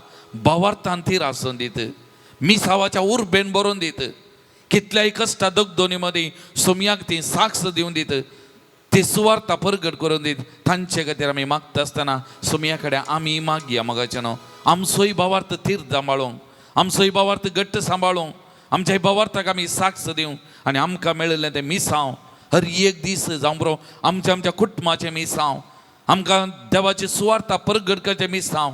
भावार्थान तीर आसून दीत मिसावाच्या उर्बेन बरोवन दीत कितल्याय कश्टा दोनी मदीं सोमयाक ती साक्ष दिवन दीत ती सुवार्ता परगट करून दीत तांचे खातीर आमी मागता आसतना सोमया कडेन आमी मागया मोगाच्यान आमचोय भावार्थ थीर सांबाळूंक आमचोय भावार्थ घट्ट सांबाळूंक आमच्या भावार्थाक आमी साक्ष दिवंक आनी आमकां मेळिल्लें तें मिसांव हर एक दीस जावं बरो आमच्या कुटुंबाचें मिसांव आमकां देवाची सुवार्ता परगट करचें मिसांव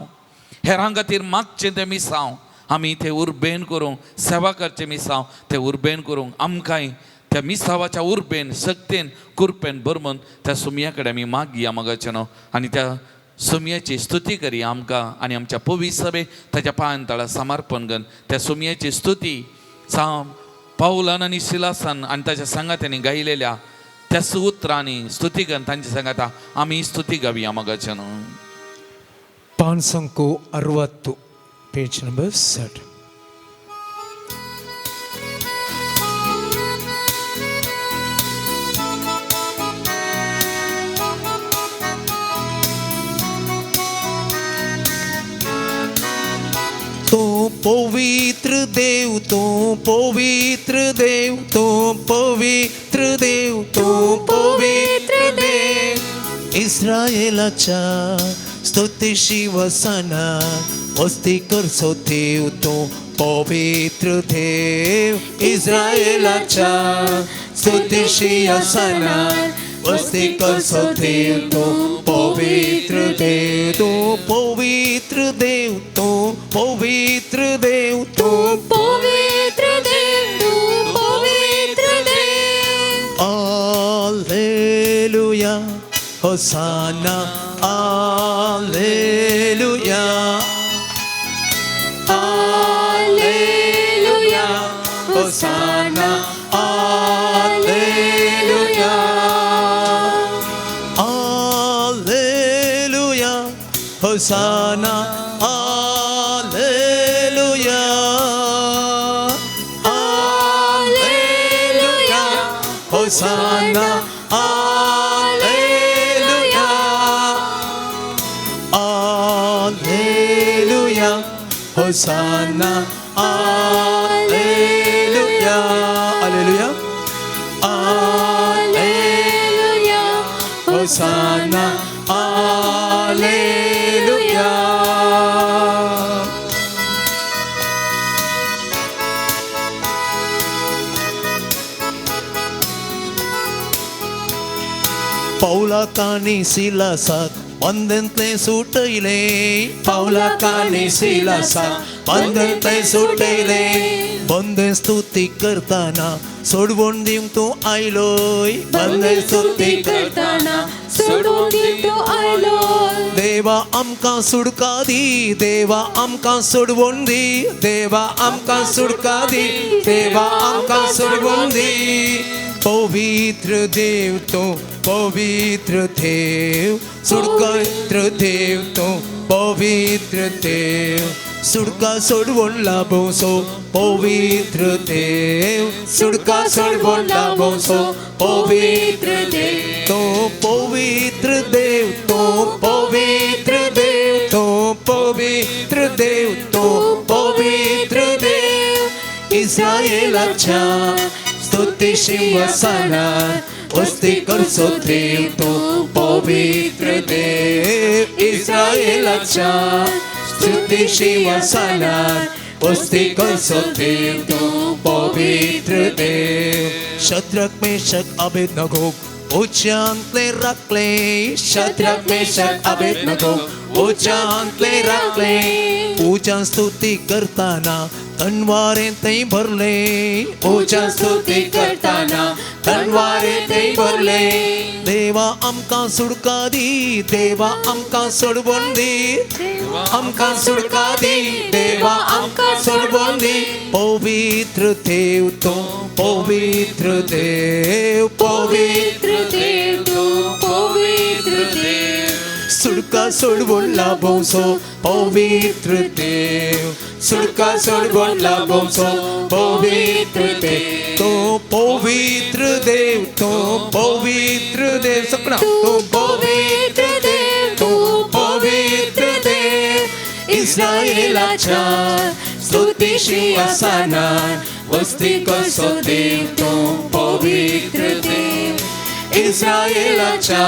हेरां खातीर मागचें तें मिसांव आमी तें उर्बेन करूंक सेवा करचें मिसांव तें उर्बेन करूंक आमकांय त्या मिसावाच्या उर्बेन शक्तीन कुरपेन भरमून त्या सोमया कडेन आमी मागया मोगाच्यान आनी त्या सोमयाची स्तुती करया आमकां आनी आमच्या पवित्र सभेक ताच्या पांयां समर्पण करून त्या सोमयाची स्तुती पावलान आनी सिलासान आनी ताच्या संगात्यांनी गायलेल्या त्या उतरांनी स्तुती करून तांच्या संगाता आमी स्तुती गावया मोगाच्यान पांचसंको 60 पेज नंबर 60 तो पवित्र देव तो पवित्र देव तो पवित्र देव तो पवित्र देव इस्रायेलाच्या स्तुती शिवसना वस्ती करचो देव तो पवित्र देव इस्रायेलाच्या स्तुती शिवसना वस्ती करचो देव तो पवित्र देव तो पवित्र देव तो पवित्र देव तो पवित्र देव तू पवित्र देव Alleluia Hosanna Alleluia Alleluia Hosanna Alleluia Alleluia Hosanna Alleluia Alleluia Hosanna Alleluia Alleluia Hosanna Alleluia Alleluia Alleluia Hosanna Alleluia पौलातानी सिलासाक बंधनतले सुटले पावला काने सिलासा बंधनतले सुटले बंधन स्तुती करताना सोडवून दिवंक तू आयलोय बंधन स्तुती करताना सोडून दितो आयलो देवा आमकां सुडका दी देवा आमकां सोडवून दी देवा आमकां सुडका दी देवा आमकां सोडवून दी पवित्र देव तो पवित्र देव सुडका देव तो पवित्र देव सुडका सोडवून लाभोसो पवित्र देव सुडका सोडवून लाभोसो पवित्र देव तो पवित्र देव तो पवित्र देव तो पवित्र देव तो पवित्र देव इस्रायेलाच्या स्तुती सिंहासनार वस्ती करचो देव तो पवित्र देव इस्रायेलाच्या स्तुती सिंहासनार वस्ती करचो देव तो पवित्र देव शद्रक मेशक अबेदनगो उच्चांतले राखले शद्रक मेशक अबेदनगो उच्चांतले राखले पूजा स्तुती करताना तनवारे ते भरले पूजा स्तुती करताना तनवारे ते भरले देवा आमकां सुडका दी देवा आमकां सोडवून दी आमकां सुडका दी देवा आमकां सोडवून दी पवित्र देव तो पवित्र देव पवित्र देव तो पवित्र देव सुडका सोडवून लाभोसो पवित्र देव सुडका सोडवून लाभोसो पवित्र देव तो पवित्र देव तो पवित्र देव सपना तो पवित्र देव तो पवित्र देव इस्रायेलाच्या स्तुती सिंहासनार वस्ती करचो देव तो पवित्र देव इस्रायेलाच्या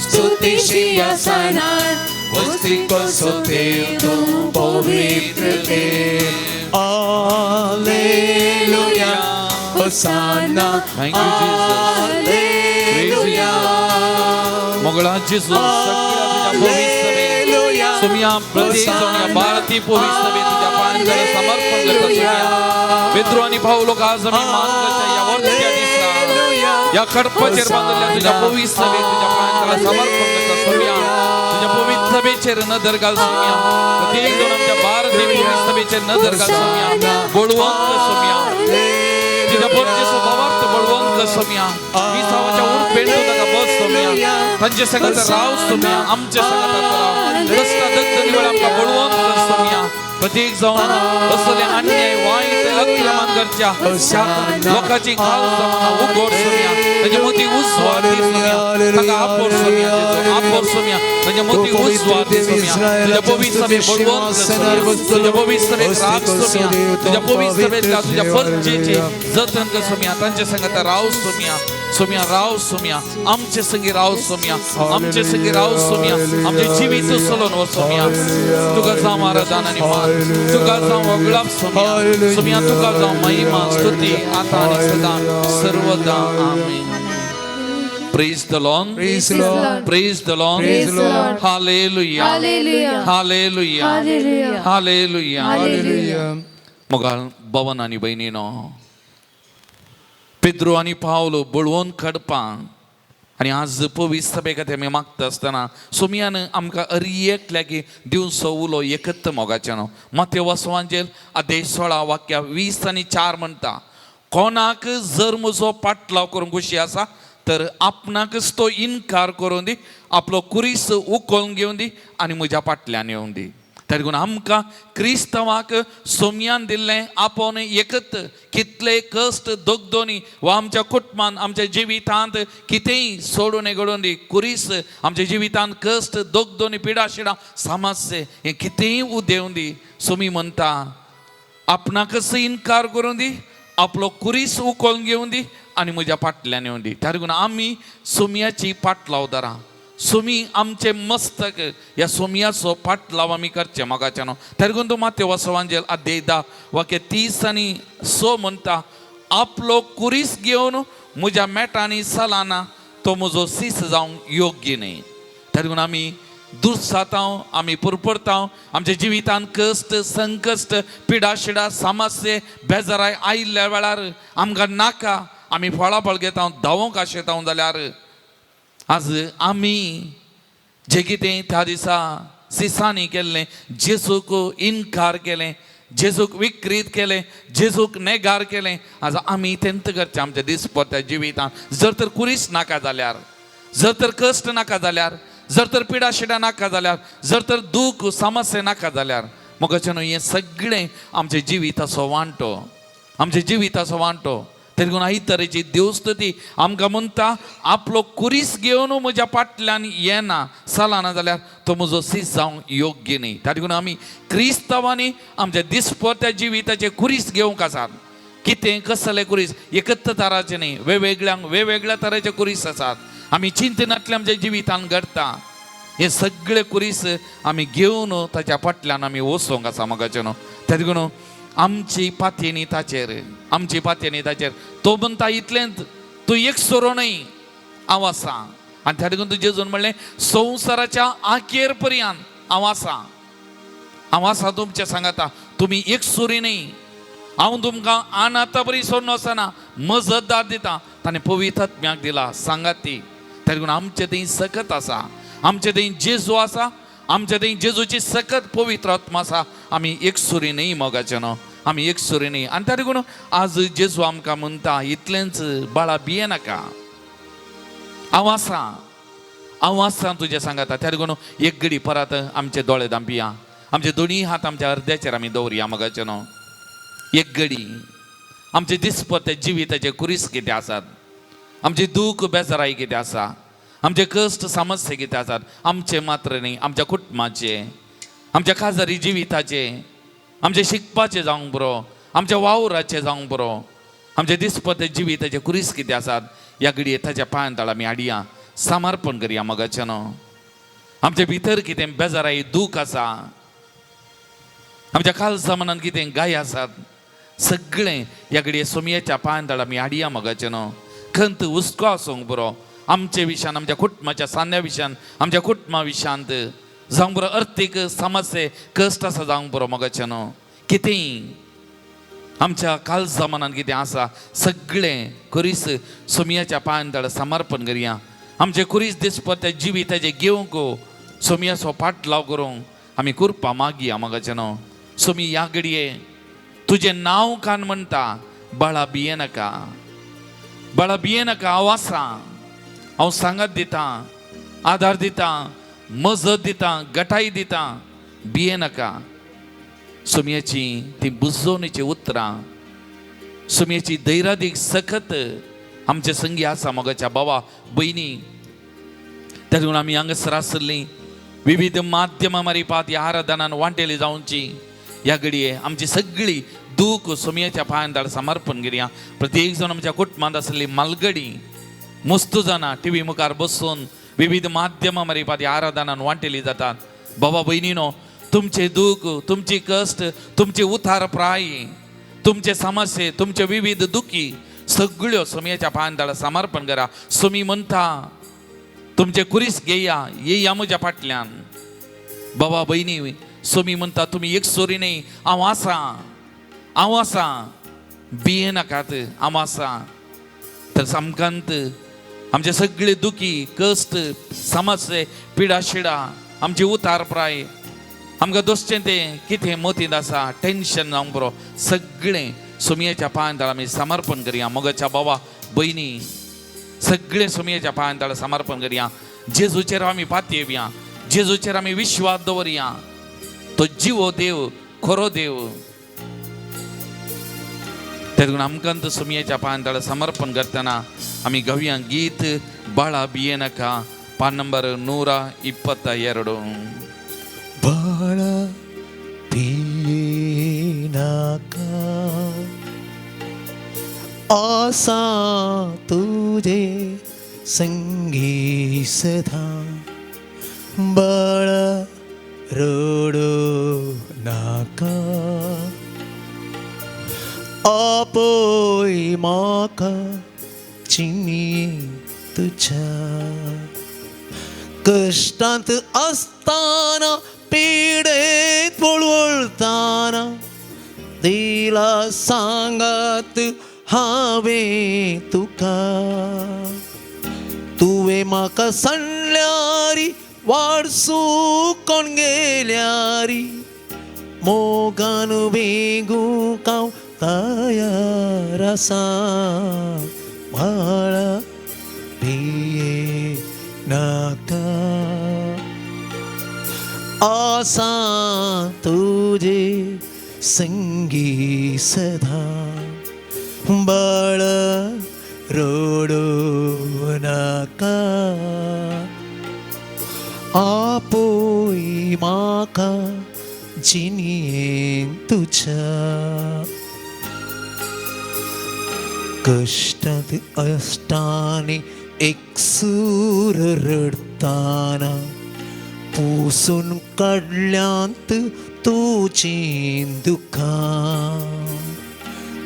स्तुती सिंहासनार वस्ती करचो देव तो पवित्र देव hallelujah hosanna Thank you, Jesus. Hallelujah मोगळा जेजू सगळ्या तुझ्या पवित्र सुमिया प्रदेश आणि भारतीय पवित्र तुझ्या पायांकडे समर्पण करतो सुमिया पेत्रो आणि भाऊ लोक आज आम्ही मानकाच्या या वर्धत्या दिसला या खडपाचेर बांधलेल्या तुझ्या पवित्र तुझ्या पायांकडे समर्पण करतो सुमिया तुझ्या पवित्र सभेचेर नजर घाल सुमिया प्रत्येक जण आमच्या भारतीय पवित्र सभेचेर नजर घाल सुमिया बोलवंत सुमिया तुझ्या पोरचे स्वभावार्थ बोलवंत सुमिया विसावाच्या उर पेंडू नका बस सुमिया त्यांचे संगत राव सुमिया आमचे संगत राव रस्ता दत्त निवड आमका बोलवंत सुमिया प्रत्येक जाऊन असले अन्याय वाईट अक्रमण करच्या लोकांची खाल जमाना उघड सुमिया म्हणजे मोठी उस्वादी सुमिया ताका आपोर सुमिया आपोर सुमिया म्हणजे मोठी उस्वादी सुमिया तुझ्या पवित्र सभे बोलवंत सुमिया तुझ्या पवित्र सभे राग सुमिया तुझ्या पवित्र सभेतल्या तुझ्या फर्जेचे जतन कर सुमिया त्यांच्या संगत राव सुमिया सुमिया राव सुमिया आमचे संगी राव सुमिया आमचे संगी राव सुमिया आमचे जीवित सोलून व सुमिया तुका जाम आराधना आणि मान तुका जाम वगळाप सुमिया सुमिया तुका जाम महिमा स्तुती आता आणि सदा सर्वदा आमेन Praise the Lord. Praise the Lord. Praise the Lord. Praise the Lord. Hallelujah. Hallelujah. Hallelujah. Hallelujah. Hallelujah. Hallelujah. मोगाळ भवन आणि बहिणीनो पेद्रो आणि पावलो बोलवून खडपा आणि आज पवित्र सभेक आमी मागता आसतना सुमियान आमकां अरियेक लागी दिवन सवलो एकत्त मोगाच्यानो माथ्यो वासवांचेर अध्याय 16 वाक्या 20 आणि 4 म्हणटा कोणाक जर म्हजो पाटलाव करूंक खुशी आसा तर आपणाकच तो इन्कार करून दी आपलो कुरीस उखलून घेवन दी आनी म्हज्या फाटल्यान येवन दी तर आमकां क्रिस्तांवाक सोम्यान दिल्लें आपोवन एकत कितले कश्ट दोगदोनी वा आमच्या कुटुंबान आमच्या जिवितांत कितेंय सोडून घडोवन दी कुरीस आमच्या जिवितांत कश्ट दोगदोनी पिडाशिडा समस्ये हें कितेंय उदेवून दी सोमी म्हणटा आपणाकच इन्कार करून दी आपलो कुरीस उखलून घेवन दी आनी म्हज्या फाटल्यान येवन दी तर आमी सोमयाची पाटलावदारां सोमी आमचे मस्तक या सोमयाचो पाटलाव आमी करचे मोगाच्यानो तर तूं माथ्यो वासवांचेर अध्याय 10 वाक्य 30 आनी 6 म्हणटा आपलो कुरीस घेवन म्हज्या मेटांनी सालाना तो म्हजो सीस जावंक योग्य न्ही तर आमी दुस्सातांव आमी पुरपरतांव आमच्या जिवितांत कश्ट संकश्ट पिडा शिडा समस्ये बेजाराय आयिल्ल्या वेळार आमकां नाका आमी फळाफळ घेता धांवोंक आशेता जाल्यार आज आमी जे कितें त्या दिसा सिसांनी केल्लें जेजूक इन्कार केलें जेजूक विकृत केलें जेजूक नेगार केलें आज आमी तेंत करचें आमच्या दिसपट्ट्या जिवितांत जर तर कुरीस नाका जाल्यार जर तर कश्ट नाका जाल्यार जर तर पिडा शिडा नाका जाल्यार जर तर दूख समस्या नाका जाल्यार मोगाचें हें सगळें आमच्या जिविताचो वांटो आमच्या जिविताचो वांटो तरी करून आई तरेची देवस्तुती आमकां म्हणटा आपलो कुरीस घेवन म्हज्या फाटल्यान येना चलना जाल्यार तो म्हजो सीस जावंक योग्य न्ही ताका लागून आमी क्रिस्तांवांनी आमच्या दिसपट्ट्या जिविताचे कुरीस घेवंक आसात कितें कसले कुरीस एकच तराचे न्ही वेगवेगळ्यांक वेगवेगळ्या तरेचे कुरीस आसात आमी चिंतनांतले आमच्या जिवितांत घडटा हे सगळे कुरीस आमी घेवन ताच्या फाटल्यान आमी वचोंक आसा मोगाचें न्हू ताका लागून आमची पातयेनी ताचेर आमची पातयेनी ताचेर तो म्हणटा इतलेंच तूं एक सोरो न्हय हांव आसा आनी त्या देखून तुजें म्हणलें संवसाराच्या आखेर पर्यंत हांव आसा तुमच्या सांगाता तुमी एक सुरी न्ही हांव तुमकां आतां बरी सोडून वचना मजतदार दिता ताणें पवित्र आत्म्याक दिला सांगाती त्या देखून आमचे थंय सकत आसा आमचे थंय जेजू आसा आमच्या थंय जेजूची सकत पवित्र आत्मा आसा आमी एक सुरी न्ही मोगाचें न्हू आमी एक सुरी न्ही आनी त्या देखून आज जेजू आमकां म्हणटा इतलेंच बाळा भिये नाका हांव आसा तुजें सांगाता त्या देखून एक घडी परत आमचे दोळे धांपिया आमचे दोनी हात आमच्या अर्द्याचेर आमी दवरया मोगाचें न्हू एक घडी आमचे दिसपट्टे जिविताचे कुरीस कितें आसात आमचे दूख बेजाराय कितें आसा आमचे कश्ट समस्या कितें आसात आमचे मात्र न्ही आमच्या कुटुंबाचे आमच्या काजारी जिविताचे आमचे शिकपाचे जावंक बरो आमच्या वावराचे जावंक बरो आमचे दिसपट्टे जिविताचे कुरीस कितें आसात ह्या घडये ताच्या पांयांतळ आमी हाडया समर्पण करया मोगाचें न्हू आमचे भितर कितें बेजाराय दूख आसा आमच्या काळजा मनांत कितें गाय आसात सगळें ह्या घडये सोमयेच्या पांयांतळ आमी हाडया मोगाचें न्हू खंत हुस्को आसूंक बरो आमचे विशयान आमच्या कुटुंबाच्या सान्या विशयान आमच्या कुटुंबा विशयांत जावंक बरो अर्थीक समस्ये कश्ट आसा जावंक बरो मोगाचें न्हू कितेंय आमच्या काळजा मनांत कितें आसा सगळें कुरीस सोमयाच्या पांयांतळ समर्पण करया आमचे कुरीस दिसपट्टे जिविताचे घेवंक सोमयाचो पाटलाव करूंक आमी कुरपा मागया मोगाचें न्हू सोमी ह्या घडये तुजें नांव कान म्हणटा बाळा भिये नाका हांव आसा हांव सांगत दिता आदार दिता मजत दिता गटाय दिता भिये नाका सोमयाची ती बुजवणेची उतरां सोमयाची दैरादीक सखत आमचे संगी आसा मोगाच्या भावा भयणी त्या लागून आमी हांगासर आसली विविध माध्यमां मारिपात ह्या आराधनान वांटेली जावची ह्या घडये आमची सगळी दूख सोमयाच्या पांयांतळ समर्पण करया प्रत्येक जण आमच्या कुटुंबांत आसली मालगडी मस्त जाणां टीव्ही मुखार बसून विविध माध्यमां मारिपात ह्या आराधनान वांटेली जातात बाबा भयणीनो तुमचे दूख तुमची कश्ट तुमची उतार प्राय तुमचे समस्ये तुमचे विविध दुखी सगळ्यो सोमयाच्या पांयांतळ समर्पण करा सोमी म्हणटा तुमचे कुरीस घेया येया म्हज्या फाटल्यान बाबा भयणी सोमी म्हणटा तुमी एक सोरी न्ही हांव आसा भिये नाकात हांव आसा तर सामकांत आमचे सगळे दुखी कश्ट समस्ये पिडा शिडा आमची उतार प्राय आमकां दोसचें तें कितें मतींत आसा टेन्शन जावंक बरो सगळें सोमयाच्या पांयांतळ आमी समर्पण करया मोगाच्या बाबा भयणी सगळें सोमयाच्या पांयांतळ समर्पण करया जेजूचेर आमी पातयेवया जेजूचेर आमी विश्वास दवरया तो जिवो देव खरो देव त्या लागून आमकां सोमयाच्या पांयांतळ समर्पण करतना आमी गावया गीत बाळा भिये नाका पान नंबर 122 बाळा भिये नाका आसा तुझे संगी सदा बाळा रडू नाका आपोय म्हाका चिनी तुझ्या कष्टांत असताना पीडेत वळवळताना दिला सांगात हावे तुका तुवे म्हाका सांडल्यारी वाडसू कोण गेल्यारी मोगान वेगू कांव तयार आसा बाळा भिये नाका आसा तुजे संगी सदा बाळ रडू नाका आपोय म्हाका जिणेन तुझ्या कष्टात अष्टाने एक सूर रडताना पुसून काढल्यांत तुझी दुखा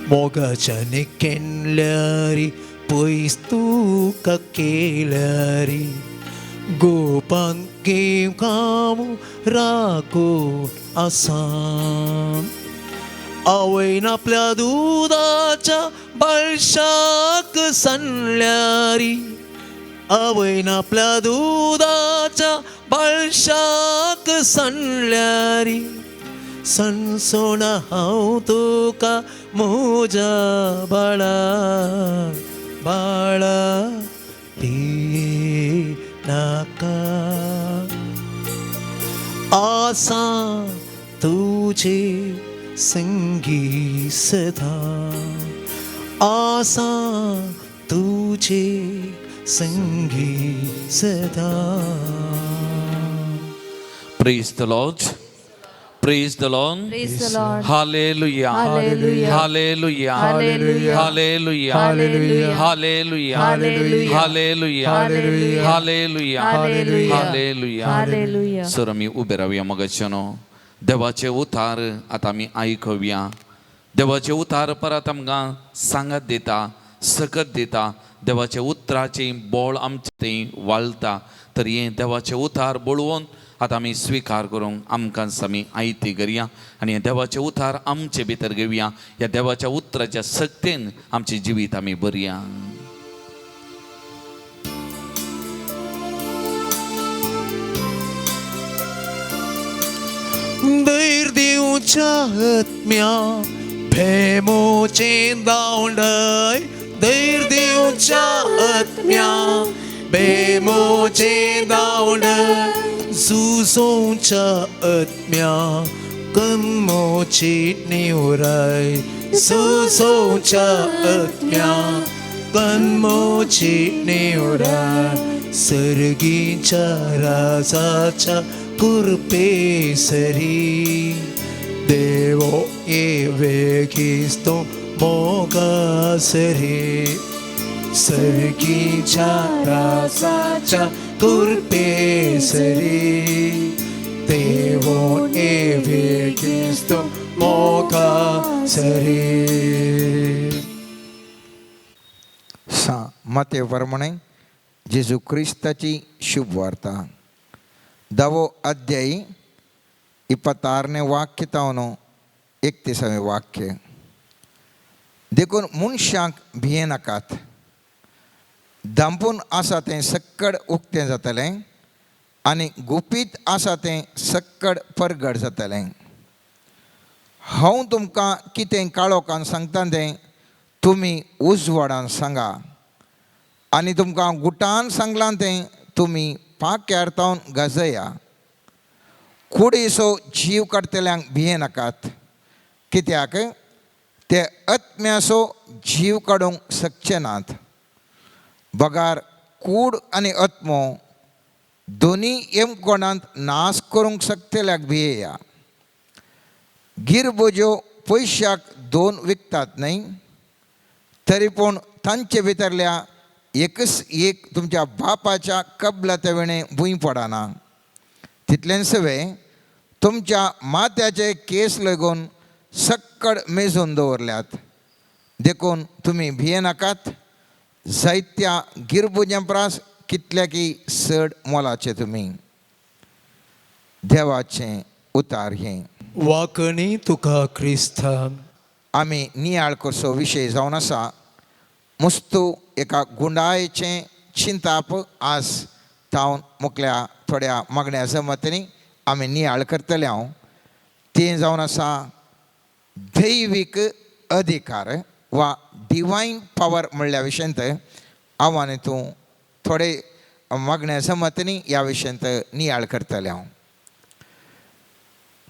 मोगाच्याने केल्यारी पयस तुका केल्यारी गोपान के काम राखो आसान आवयन आपल्या दुधाच्या बळशाक सांडल्यारी आवयन आपल्या दुधाच्या बळशाक सांडल्यारी सणसोण हांव तुका म्हज्या बाळा बाळा भिये नाका आसा तुझे संगी सदा आसा तुझे संगी सदा Praise the Lord. Praise the Lord. Praise the Lord. Hallelujah. Hallelujah. Hallelujah. Hallelujah. Hallelujah. Hallelujah. Hallelujah. Hallelujah. Hallelujah. Hallelujah. Hallelujah. Hallelujah. Hallelujah. Hallelujah. Sir आम्ही उभे राहूया मगच्यानो देवाचे उतार आता आम्ही ऐकूया देवाचे उतार परत आमकां सांगत दिता सकत दिता देवाचे उतराची बोळ आमचे थंय वाळटा तर हे देवाचे उतार बोळवून आता आमी स्वीकार करूंक आमकांच आमी आयती करया आनी हे देवाचे उतार आमचे भितर घेवया ह्या देवाच्या उतराच्या सक्तीन आमचे जिवीत आमी भरया धैर्य दिवच्या आत्म्या भेमोचे दावंडय धैर्य दिवच्या आत्म्या भेमोचे दावंडय झुजोवच्या आत्म्या कन्मोची निवराय झुजोवच्या आत्म्या कन्मोची निवराय सर्गीच्या राजाच्या कुरपे सरी देवो ये किस्तो मोगा सरी सर्गीच्या राजाच्या कुरपे सरी देवो ये किस्तो मोगा सरी मते प्रमाणे जेजू क्रिस्ताची शुभ वार्ता 10 अध्याय 26 वाक्य तावन 31 वाक्य देखून मनशांक भिये नाकात दांपून आसा तें सक्कड उक्तें जातलें आनी गुपीत आसा तें सक्कड परगड जातलें हांव तुमकां कितें काळोखान सांगता तें तुमी उजवाडान सांगा आनी तुमकां गुटान सांगलां तें तुमी पाक्यार्थावन गजया कुडीसो जीव काडटल्यांक भिये नाकात कित्याक ते आत्म्याचो जीव काडूंक शकचे नात बगार कूड आनी आत्मो दोनी एमकोणांत नाश करूंक शकतल्याक भियेया गिरबोज्यो पयशाक 2 विकतात न्हय तरी पूण तांचे भितरल्या एकच एक तुमच्या बापाच्या कबलाते वेणे भूंय पडना तितलें सवे तुमच्या माथ्याचे केस लगून सक्कड मेजून दवरल्यात देखून तुमी भिये नाकात जायत्या गिरबुजां प्रास कितल्या की चड मोलाचे तुमी देवाचें उतार हें वाकणी तुका क्रिस्ता आमी नियाळ करचो विशय जावन आसा मुस्तू एका गुंडायेचें चिंताप आज तावन मुखल्या थोड्या मागण्या जमतनी आमी नियाळ करतले हांव तें जावन आसा दैवीक अधिकार वा डिवायन पावर म्हणल्या विशयंत हांव आनी तूं थोडे मागण्या जमतनी ह्या विशयंत नियाळ करतले हांव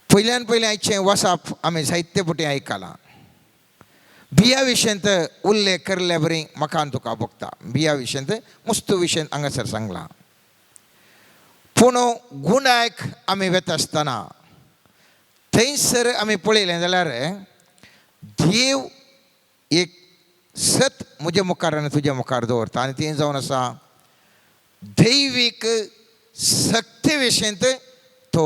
पयल्यान पयलें आयचें वसाप आमी जायते फावटी आयकलां बिया विशयंत उल्लेख केल्ले बरी म्हाका तुका भोगता बिया विशयंत मुस्तू विशयंत हांगासर सांगलां पूण गुंडायक आमी वेता आसतना थंयसर आमी पळयलें जाल्यार देव एक सत म्हज्या मुखार आनी तुज्या मुखार दवरता आनी तें जावन आसा दैवीक सक्ती विशयंत तो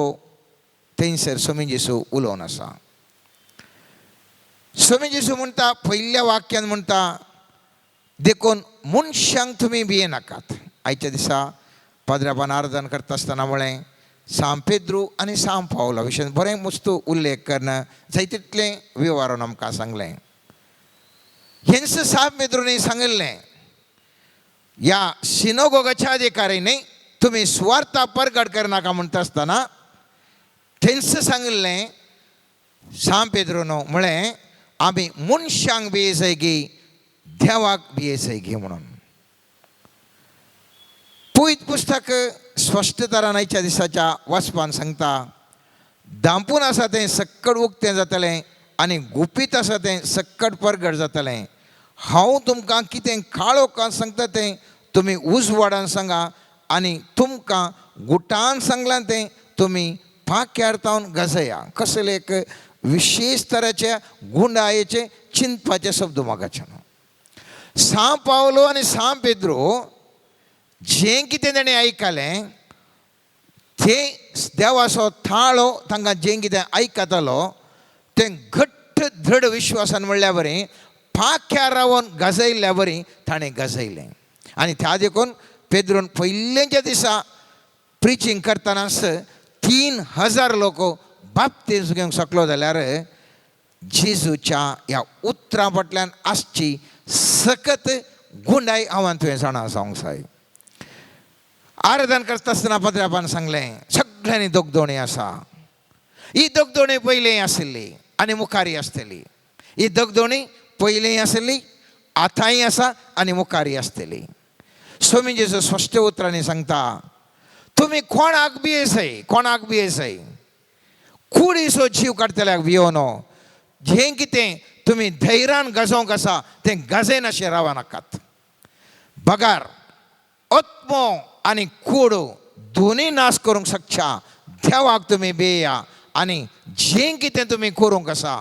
थंयसर स्वामी जेसू उलोवन आसा स्वामी जेसू म्हणटा पयल्या वाक्यान म्हणटा देखून मनशांक तुमी भियेनाकात आयच्या दिसा पाद्र्यापान आराधन करता आसतना म्हळें सांब पेद्रू आनी सांब पावला विशयन बरें मस्तू उल्लेख करना जायतितलें विवरण आमकां सांगलें हेंच सांब पेद्रूनी सांगिल्लें ह्या सिनोगोगाच्या अधिकाऱ्यांनी तुमी स्वार्थ परगट करनाका म्हणटा आसतना थंयच सांगिल्लें सांब पेद्रून म्हळें आमी मनशांक भिये गी देवाक भिये गी म्हणून पयत पुस्तक स्पश्ट तरान आयच्या दिसाच्या वाचपान सांगता दांपून आसा तें सक्कड उक्तें जातलें आनी गुपीत आसा तें सक्कड परगट जातलें हांव तुमकां कितें काळोखान सांगता तें तुमी उजवाडान सांगा आनी तुमकां गुटान सांगलां तें तुमी पाक्यार तावन गजया कसले एक विशेष तराचे गुंडायेचे चिंतपाचे शब्द म्हाकाचे सांब पावलो आनी सांब पेद्रू जें कितें ताणें आयकलें तें देवाचो थाळो तांकां जें कितें आयकतालो तें घट्ट दृढ विश्वासान म्हणल्या बरें पाक्यार रावन गजयल्ल्या बरी ताणें गजयलें आनी त्या देखून पेद्रून पयलेंच्या दिसा प्रिचींग करतनाच 3000 लोक बाप्तीस घेवंक शकलो जाल्यार जेजूच्या ह्या उतरां फाटल्यान आसची सकत गुंडाय हांवें तुवें जाणा जावंक जाय आराधन करता आसतना पाद्र्यापान सांगलें सगळ्यांनी दोगदोणी आसा ही दोगदोणी पयलीं आशिल्ली आनी मुखारी आसतली ही दोगदोणी पयलीं आशिल्ली आतांय आसा आनी मुखारी आसतली स्वामी जेजू स्पश्ट उतरांनी सांगता तुमी कोणाक भियेसय कोणाक भियेसय कुडीसो जीव काडटल्याक भियोनो जें कितें तुमी धैर्यान गजोवंक आसा तें गजयन अशें रावा नाकात बगार आत्मो आनी कूड दोनी नाश करूंक शकता देवाक तुमी भियेया आनी जें कितें तुमी करूंक आसा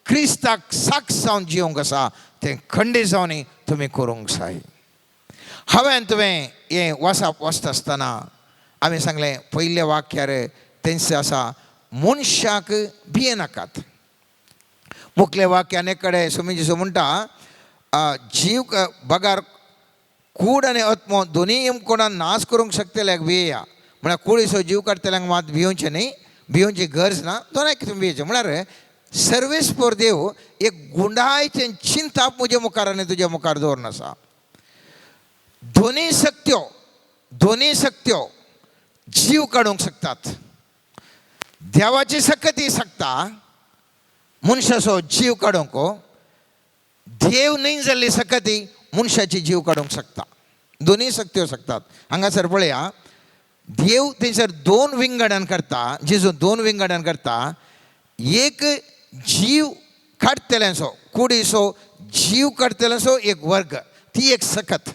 क्रिस्ताक साक्ष जावन जिवंक आसा तें खंडीत जावनी तुमी करूंक जाय हांवें तुवें हें वचप वचता आसतना आमी सांगलें पयल्या वाक्यार तेंच आसा मनशाक भियेनाकात मुखले वाक्यान एक कडेन स्वामी जेजू म्हणटा जीव बगार कूड आनी आत्मो दोनीय कोणाक नाश करूंक शकतल्याक भियेया म्हळ्यार कुडीचो जीव काडटल्याक मात भियोवचें न्ही भियोवची गरज ना दोनाक तुमी भियेचें म्हळ्यार सर्वेस पोर देव एक गुंडायचें चिंताप म्हज्या मुखार आनी तुज्या मुखार दवरून आसा दोनी सक्त्यो जीव काडूंक शकतात देवाची सकती शकता मनशाचो जीव काडूंक देव न्ही जाल्ली सकती मनशाची जीव काडूंक शकता दोनी सक्त्यो शकतात हांगासर पळया देव थंयसर 2 विंगडान करता जेजू 2 विंगडान करता एक जीव काडटल्यांचो कुडीचो जीव काडटल्यांचो एक वर्ग ती एक सकत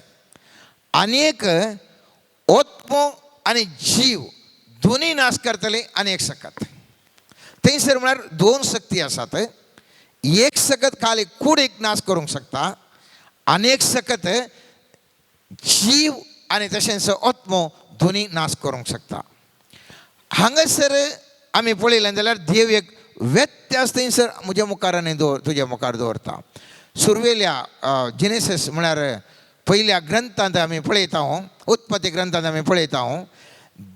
आनी एक आत्मो आनी जीव दोनी नाश करतले आनी एक सकत थंयसर म्हळ्यार 2 सक्ती आसात एक सकत खाली कुडीक नाश करूंक शकता आनी एक सकत जीव आनी तशेंच आत्मो दोनी नाश करूंक शकता हांगासर आमी पळयलें जाल्यार देव एक व्यत्यास थंयसर म्हज्या मुखार आनी तुज्या मुखार दवरता सुरवेल्या जिनेसीस म्हळ्यार पहिल्या ग्रंथांत आम्ही पळयता उत्पत्ती ग्रंथांत आम्ही पळयता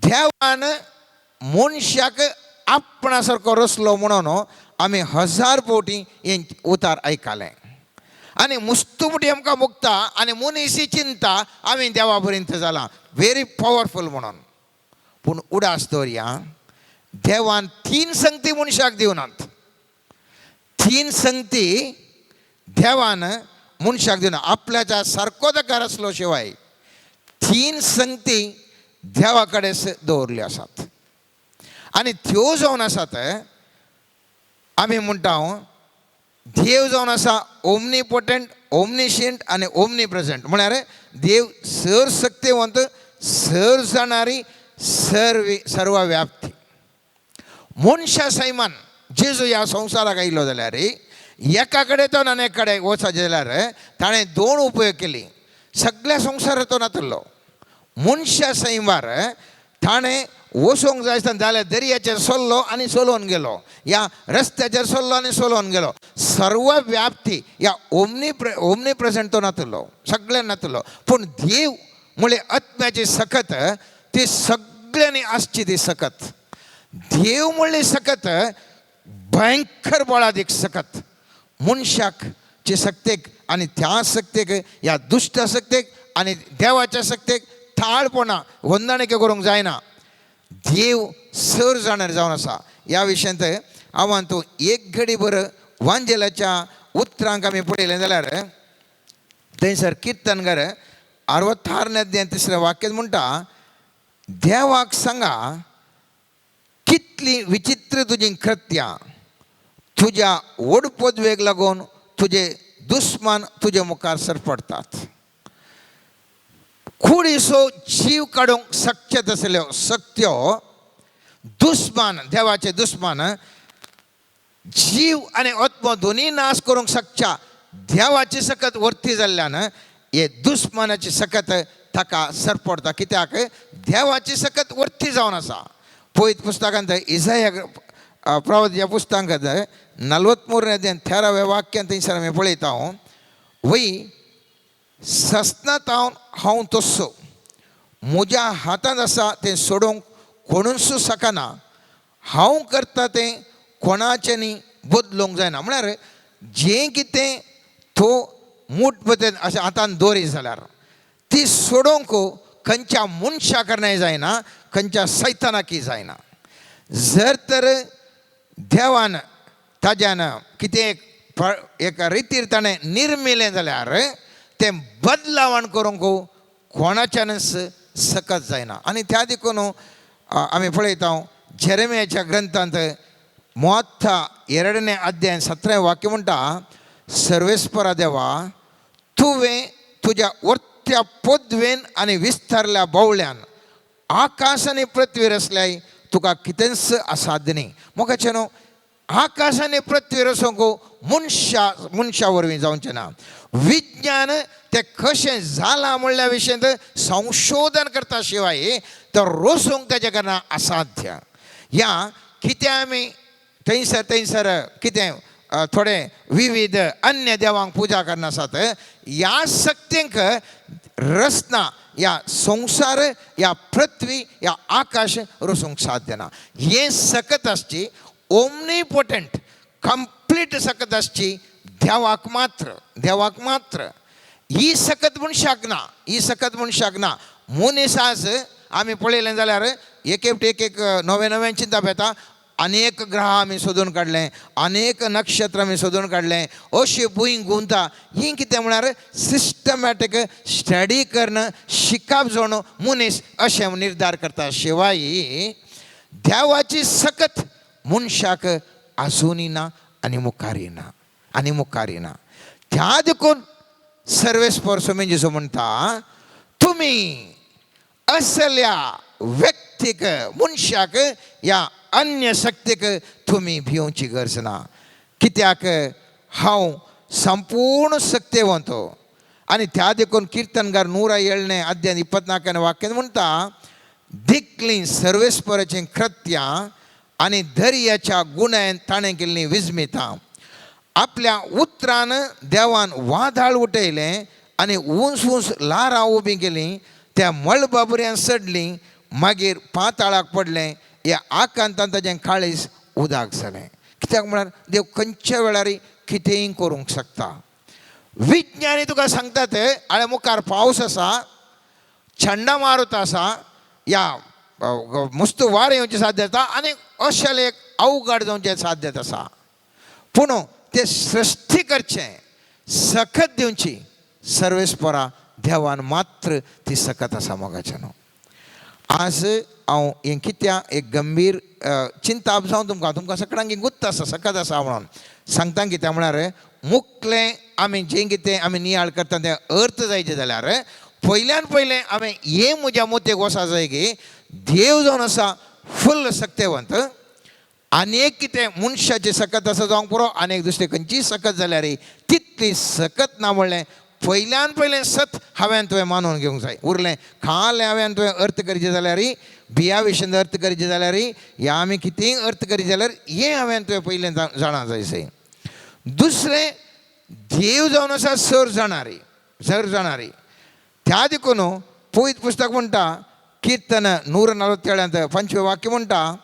देवान मनशाक आपणा सारको रचलो म्हणून आम्ही 1000 फावटी हे उतार आयकले आनी मुस्तुमुटी आमकां मुक्ता आनी मनीसी चिंता आमी देवा पर्यंत जाला व्हेरी पॉवरफुल म्हणून. पूण उडास दवरया देवान 3 संगती मनशाक दिवनात. 3 संगती देवान मनशाक दिवना. आपल्याच्या सारको दकार आसलो शिवाय 3 संगती देवा कडेन दवरल्यो आसात आनी त्यो जावन आसात आमी म्हणटा देव जावन आसा ओमनीपोटंट, ओमनिशियंट आनी ओमनी प्रेझेंट. म्हळ्यार देव सर्वशक्तिवंत, सर्व जाणारी, सर्व व्याप्ती. मनशा सैमान जेजू ह्या संवसाराक आयिल्लो जाल्यार एका कडेन आनी एका कडेन वचचे जाल्यार ताणें 2 उपयोग केली. सगळ्या संवसारांतून नातलो मनशा सैमार ताणें वचोंक जाय जाल्यार दर्याचेर सरलो आनी चलोवन गेलो, या रस्त्याचेर सरलो आनी चलोवन गेलो. सर्व व्याप्ती या ओमनी प्रेझेंट तो नातलो, सगळ्यां नातलो. पूण देव म्हळ्ळे आत्म्याची सकत ती सगळ्यांनी आसची ती सकत. देव म्हणले सकत भयंकर बळादीक सकत मनशाक ची सक्तेक आनी त्या सक्तेक या दुष्ट सक्तेक आनी देवाच्या सक्तेक थाळपणा वंदणिके करूंक जायना. देव सर जाणार जावन आसा. ह्या विशयांत हांव तूं एक घडी बरं वांजेलाच्या उतरांक आमी पळयलें जाल्यार थंयसर किर्तनकार 66 अध्याय 3 वाक्यांत म्हणटा देवाक सांगा कितली विचित्र तुजी कृत्यां, तुज्या व्हड पदवेक लागून तुजे दुस्मान तुजे मुखार सरपडटात. कुडीसो जीव काडूंक शक्य आसल्यो सक्त्यो दुस्मान, देवाचे दुस्मान जीव आनी आत्मो दोनी नाश करूंक शकच्या देवाची सकत वर्ती जाल्ल्यान हे दुस्मानाची सकत ताका सरपडटा. कित्याक देवाची सकत वर्ती जावन आसा. पळयत पुस्तकांत इसाया प्रवाद ह्या पुस्तकांत 43 अध्याय 13 वाक्यांत थंयसर आमी पळयता वय सस्नातावन हांव तस्सो म्हज्या हातांत आसा तें सोडूंक कोणूच शकना, हांव करता तें कोणाच्यांनी बदलूंक जायना. म्हळ्यार जें कितें तो मूठ पद्दत अशें हातांत दवरी जाल्यार ती सोडूंक खंयच्या मनशाक नाही जायना, खंयच्या सैतानाकय जायना. जर तर देवान ताज्यान कितें एका रितीर ताणें निर्मिलें जाल्यार तें बदलावण करूंक कोणाच्यानच सकत जायना. आनी त्या देखून आमी पळयता जेरेमियाच्या ग्रंथांत 32 अध्याय 17 वाक्य म्हणटा सर्वेस्परा देवा तुवें तुज्या वर्त्या पदवेन आनी विस्तारल्या बावळ्यान आकाश आनी पृथ्वी रचल्याय तुका कितेंच असाध्य न्ही. मोगाचें न्हू आकाश आनी पृथ्वी रचोंक मनशा वरवीं जावचें ना. विज्ञान तें कशें जालां म्हणल्या विशयांत संशोधन करता शिवाय तो रचोंक तेजे कारणां असाध्य. ह्या कितें आमी थंयसर कितें थोडे विविध अन्य देवांक पुजा करना आसात ह्या सक्तींक रचना ह्या संसार ह्या पृथ्वी ह्या आकाश रचूंक साध्य ना. हे सकत आसची ओमनीपोटंट कंप्लीट सकत आसची देवाक मात्र. ही सकत मनशाक ना, ही सकत मनशाक ना. मनीस आज आमी पळयलें जाल्यार एक नवे चिंता येता. अनेक ग्रह आमी सोदून काडले, अनेक नक्षत्र आमी सोदून काडले, अशी भुंय घुंवता. ही कितें म्हळ्यार सिस्टमॅटीक स्टडी करणं शिकप जावन मनीस अशें निर्धार करता. शिवाय देवाची सकत मनशाक आजुनी ना आनी मुखारी ना. त्या देखून सर्वेस्पर स्वामी जेजू म्हणटा तुमी असल्या व्यक्तीक मनशाक या अन्य शक्तीक तुमी भिवची गरज ना. कित्याक हांव संपूर्ण शक्तिवंत. आनी त्या देखून किर्तनकार 107 अध्याय 24 वाक्यान म्हणटा दिकली सर्वेस्पराचें कृत्यां आनी दर्याच्या गुण्यान ताणें केल्लीं विस्मितां. आपल्या उतरान देवान वादळ उठयलें आनी उंच उंच लारां उबीं केलीं, त्या मळबाबऱ्यान सडलीं, मागीर पाताळाक पडलें. ह्या आकांतान ताचें काळीज उदाक जालें. कित्याक म्हळ्यार देव खंयच्या वेळार कितेंय करूंक शकता. विज्ञानी तुका सांगतात आळे मुखार पावस आसा, चंडमारुत आसा, या मस्त वारें येवचें साध्यता आनी अशें एक अवघड जावचें साध्यता आसा. पूण तें सृश्टी करचें, सखत दिवची सर्वेस्परा देवान मात्र ती सकत आसा मोगाच्यान. आज हांव हें कित्या एक गंभीर चिंता जावन तुमकां सगळ्यांक गुत्त आसा, सकत आसा म्हणून सांगता. कित्याक म्हळ्यार मुखलें आमी जें कितें आमी नियाळ करता तें अर्थ जायचें जाल्यार पयल्यान पयलें आमी हे म्हज्या मोतेक वचा जाय की देव जावन आसा फुल्ल सत्यवंत. आनीक कितें मनशाची सकत आसा जावंक पुरो, आनीक दुसरें खंयचीय सकत जाल्यार तितली सकत ना म्हणलें पयल्यान पयलें सत हांवें तुवें मानून घेवंक जाय. उरलें खालें हांवें तुवें अर्थ करचें जाल्यार, बिया विशयी अर्थ करचें जाल्यार, या आमी कितेंय अर्थ करचें जाल्यार हें हांवें तुवें पयलें जाणा जाय. दुसरें देव जावन आसा सर जाणारी. त्या देखून पवित्र पुस्तक म्हणटा, कीर्तन 147 5वें वाक्य म्हणटा,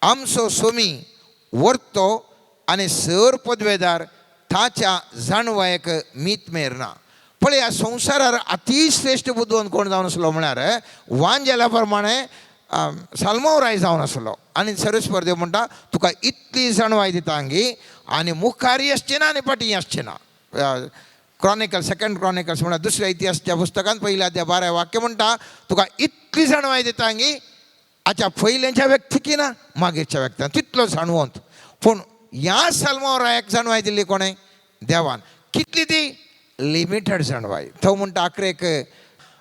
आमचो सोमी वर्तो आनी सर पदवेदार ताच्या जाणवायेक मीत मेरना. पळय ह्या संवसारार अतिश्रेश्ठ बुद्धवंत कोण जावन आसलो म्हळ्यार वांजेला प्रमाणे साल्मोराय जावन आसलो. आनी सर्वेस्पर देव म्हणटा तुका इतली जाणवाय दिता हांगी, आनी मुखारय आसचें ना आनी फाटीं आसचें ना. क्रॉनिकल 2 क्रॉनिकल्स म्हणटा दुसऱ्या इतिहासाच्या पुस्तकांत 1 12 वाक्य म्हणटा तुका इतली जाणवाय दिता हांगी, हाच्या पयलेंच्या व्यक्तीकी ना मागीरच्या व्यक्तीन तितलो जाणवंत. पूण ह्या साल्मोरायाक जाणवाय दिल्ली कोणें? देवान. कितली ती? लिमिटेड जाणवाय. तो म्हणटा आखरेक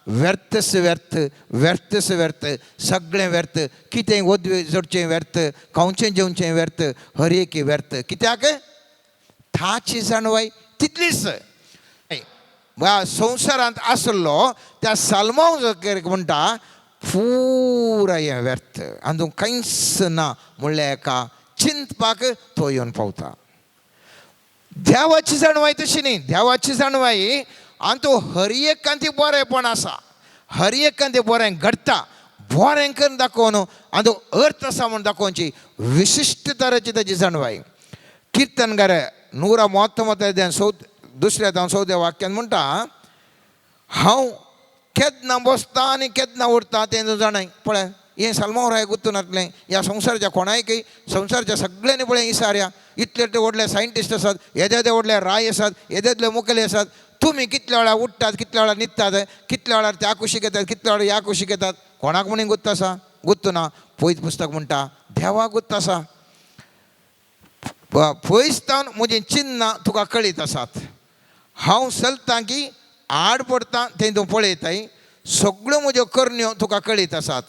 व्यर्थस व्यर्थ, व्यर्थस व्यर्थ, सगळें व्यर्थ, कितें वद जोडचें व्यर्थ, खावचें जेवचें व्यर्थ, हर एक व्यर्थ. कित्याक? ताची जाणवाय तितलीच. संवसारांत आसलो त्या साल्मोक म्हणटा पुरा हें व्यर्थ, आनी कांयच ना म्हणल्या एका चिंतपाक तो येवन पावता. देवाची जाणवाय तशी न्ही. देवाची जाणवाय आनी तो हर एकान ती बरेंपण आसा, हर एकान तें बरें घडटा, बरें करून दाखोवन आनी तो अर्थ आसा म्हूण दाखोवची विशिश्ट तरेची ताची जाणवाय. कीर्तनकार 139 दुसऱ्या 4व्या वाक्यान म्हणटा, हांव केदना बसता आनी केदना उरता तें जाणाय. पळय हें साल्मोराय गुंतून येतलें. ह्या संवसाराच्या कोणायकय, संवसाराच्या सगळ्यांनी पळय विचारया. इतले व्हडले सायंटिस्ट आसात, येदे व्हडले राय आसात, येदे मुखेली आसात. तुमी कितल्या वेळार उठतात, कितल्या वेळार न्हिदतात, कितल्या वेळार त्या कुशीक येतात, कितल्या वेळार ह्या कुशीक येतात. कोणाक म्हणी गुत्त आसा? गुत्त ना. पयत पुस्तक म्हणटा देवाक गुत्त आसा. पयसतावन म्हजें चिन्ह तुका कळीत आसात. हांव चलतां की आड पडटां तें तूं पळयताय. सगळ्यो म्हज्यो करण्यो तुका कळीत आसात.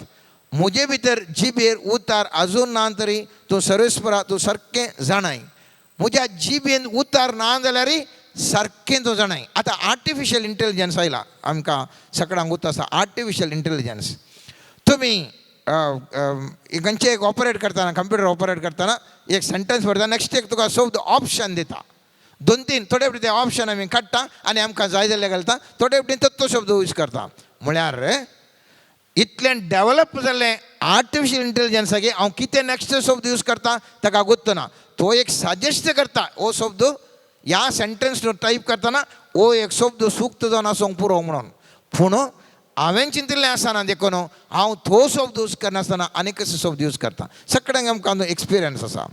म्हजे भितर जिबेर उतार आजून ना तरी तूं सर्वेस्परा तूं सारकें जाणाय. म्हज्या जिबेन उतार ना जाल्यार सारकें तूं जाणाय. आतां आर्टिफिशियल इंटेलिजन्स आयला आमकां सगळ्यांक गुर्त आसा. आर्टिफिशियल इंटेलिजन्स तुमी खंयचें एक ऑपरेट करतना, कंप्युटर ऑपरेट करतना एक सेंटन्स भरता, नेक्स्ट एक तुका शब्द ऑप्शन दिता. 2-3 थोडे फावटी ते ऑप्शन आमी काडटा आनी आमकां जाय जाल्ले घालता. थोडे फावटी तो शब्द यूज करता. म्हळ्यार इतलें डेवलप जाल्लें आर्टिफिशियल इंटेलिजन्साक हांव कितें नेक्स्ट शब्द यूज करता ताका गुर्त ना. तो एक सजेस्ट करता हो शब्द ह्या सेंटेन्स टायप करतना हो एक शब्द सूक्त जावन आसूंक पुरो म्हणून. पूण हांवें चिंतिल्लें आसना देखून हांव तो शब्द यूज करनासतना आनीक शब्द यूज करता. सगळ्यांक आमकां एक्सपिरियन्स आसा.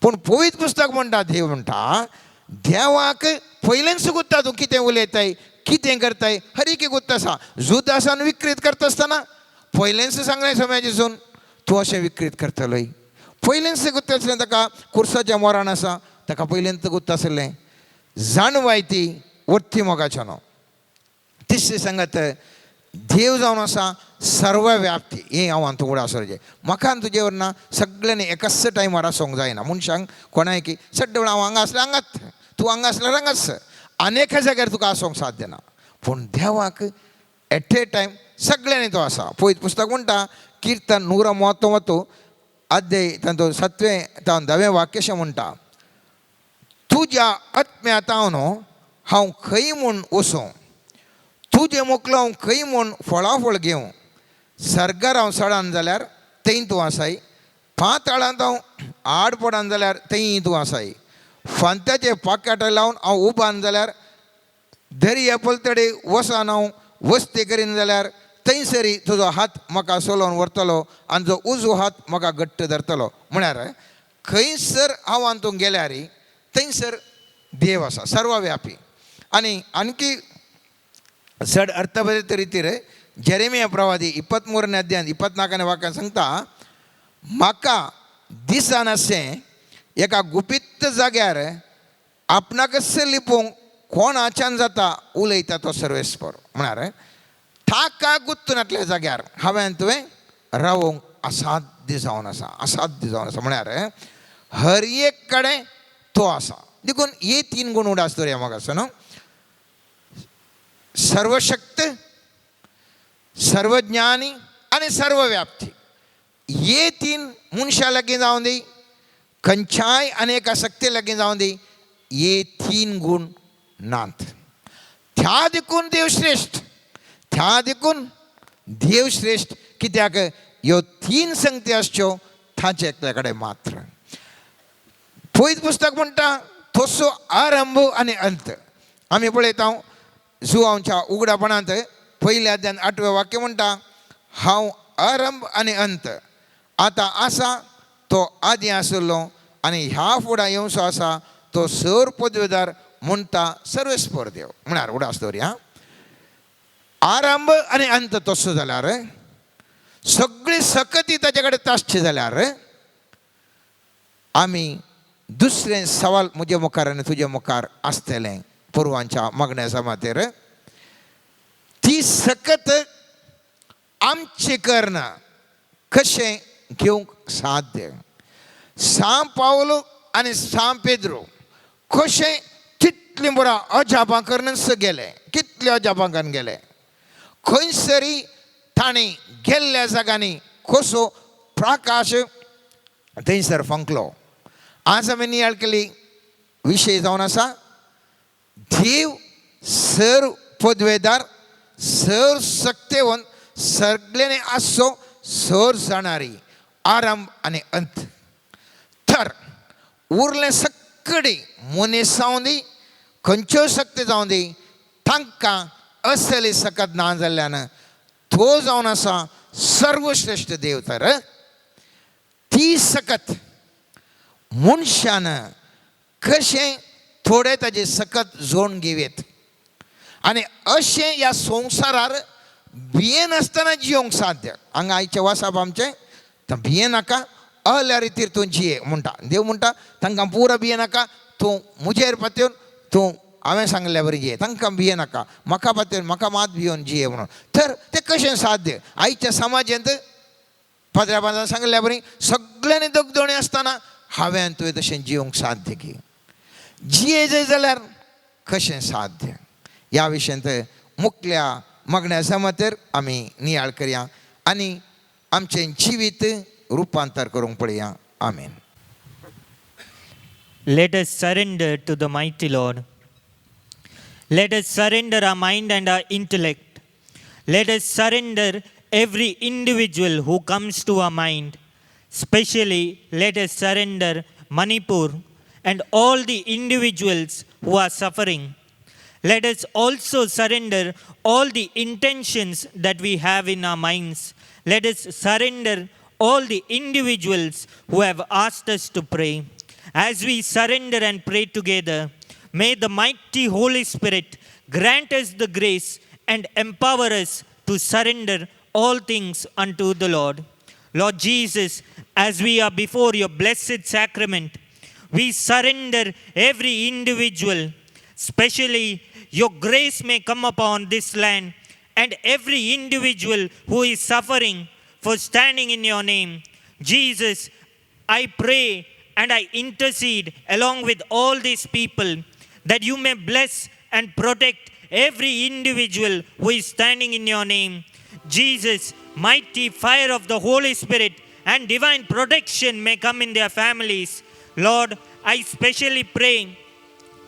पूण पवित्र पुस्तक म्हणटा, देव म्हणटा देवाक पयलेंच गुत्ता तूं कितें उलयताय, कितें करताय, हर एक गुत्त आसा. झूद आसान विकृत करता आसतना पयलेंच सांगलें समाजीसून तूं अशें विकृत करतलोय. पयलेंच गुत्त आसलें ताका कुर्साच्या मोरान आसा, ताका पयलेंच गुत्त आसलें. जाणवाय ती वर्ती मोगाच्यान. तिसरी सांगत देव जावन आसा सर्वव्याप्ती. हें हांव तुका आसोरचें. म्हाका तुजे वरना सगळ्यांनी एकाच टायमार आसूंक जायना. मनशांक कोणाय की सड्ड वेळा हांव हांगा आसलें हांगाच, तूं हांगा आसल्यार हांगाच, अनेका जाग्यार तुका आसूंक साध्य ना. पूण देवाक एट ए टायम सगळ्यांनी तो आसा. पवित्र पुस्तक म्हणटा कीर्तन 139 अध्याय तांचो 7वें ते 10वें वाक्य म्हणटा, तुज्या आत्म्यांतावन हांव खंय म्हूण वचूं, तूं जें मोकलाव खंय म्हूण फळाफळ घेवं सर्गार हांव सडान जाल्यार थंय तूं आसाय पाताळांत हांव आड पडान जाल्यार थंय तूं आसाय फांत्याचे पाकाट लावन हांव उबान जाल्यार दर्या पलतडे वसान हांव वस्ती करीन जाल्यार थंयसरी तुजो हात म्हाका सोलोवन व्हरतलो आनी जो उजो हात म्हाका घट्ट धरतलो. म्हळ्यार खंयसर हांव हातूंत गेल्यार थंयसर देव आसा सर्वव्यापी. आनी आणकी चड अर्थबद्ध रितीर जेरेमिया प्रवादी 23 अध्यायान 24 वाक्यान सांगता म्हाका दिसान अशें एका गुपीत जाग्यार आपणाकच लिपोवंक कोण आचान जाता उलयता तो सर्वेस्पर. म्हळ्यार थाका गुत्तूनातल्या जाग्यार हांवें तुवें रावोंक असाध्य जावन आसा असाध्य जावन आसा. म्हळ्यार हर एक कडेन तो आसा. देखून हे 3 गुण उडास दवरया म्हाका असो न्हू. सर्वशक्त सर्वज्ञानी आनी सर्वव्याप्ती हे 3 मनशा लागीं जावं दी खंयच्याय आनी एका शक्ती लागीं जावं दी हे 3 गुण नात. त्या देखून देव श्रेष्ठ त्या देखून देव श्रेष्ठ कित्याक ह्यो 3 संगती आसच्यो ताचे एकल्या कडेन मात्र. पयत पुस्तक म्हणटा तसो आरंभ आनी अंत. आमी पळयता जुआंवच्या उगडापणांत पयल्या अध्यायान 8वें वाक्य म्हणटा हांव आरंभ आनी अंत आतां आसा तो आदी आसलो आनी ह्या फुडां येवचो आसा तो सर पदवेदार म्हणटा सर्वेस्पर देव. म्हळ्यार उडास दवरया आरंभ आनी अंत तसो जाल्यार सगळी सकती ताचे कडेन तासची जाल्यार आमी दुसरें सवाल म्हजे मुखार आनी तुजे मुखार आसतलें पुरवांच्या मागण्या मातेर ती सकत आमचे करना कशें घेवंक साध्य. सांव पावलो आनी सांव पेद्रो कशें कितलीं बरां अजापां करनच गेले कितले अजापांकान गेले खंयसरी ताणीं गेल्ल्या जाग्यांनी कसो प्रकाश थंयसर फंकलो. आज आमी नियाळ केली विशय जावन आसा देव सर पदवेदार सर सक्तेवंत सगळ्यांनी आसचो सर जाणारी आरंभ आनी अंत. तर उरलें सगळी मनीस जावं दी खंयच्यो शक्ती जावं दी तांकां असली सकत ना जाल्ल्यान तो जावन आसा सर्वश्रेष्ठ देव. तर ती सकत मनशान कशें थोडे ताजे सकत जोडून घेवेत आनी अशें ह्या संवसारार भियेन आसतना जियोंक साध्य. हांगा आयचे वासाप आमचें भिये नाका अहल्या रितीर तूं जिये म्हणटा देव म्हणटा तांकां पुरो भिये नाका तूं मुजेर पातयेवन तूं हांवें सांगल्या बरी जिये तांकां भिये नाका म्हाका पातयेवन म्हाका मात भियोन जिये म्हणून. तर तें कशें साध्य आयच्या समाजांत पाद्र्या बांदान सांगल्या बरी सगळ्यांनी दगदोणी आसतना हांवें तुवें तशें जियोंक साध्य की जिये जंय जाल्यार कशें साध्य. ह्या विशयांत मुखल्या मागण्या जमातेर आमी नियाळ करया आनी आमचें जिवीत रुपांतर करूंक पळया. आमेन. Let us surrender to the mighty Lord. Let us surrender our mind and our intellect. Let us surrender every individual who comes to our mind. Especially, let us surrender Manipur and all the individuals who are suffering. Let us also surrender all the intentions that we have in our minds. Let us surrender all the individuals who have asked us to pray. As we surrender and pray together, may the mighty Holy Spirit grant us the grace and empower us to surrender all things unto the Lord. Lord Jesus, as we are before your blessed sacrament, we surrender every individual, especially your grace may come upon this land and every individual who is suffering for standing in your name. Jesus, I pray and I intercede along with all these people that you may bless and protect every individual who is standing in your name. Jesus, mighty fire of the Holy Spirit and divine protection may come in their families. Lord, I specially pray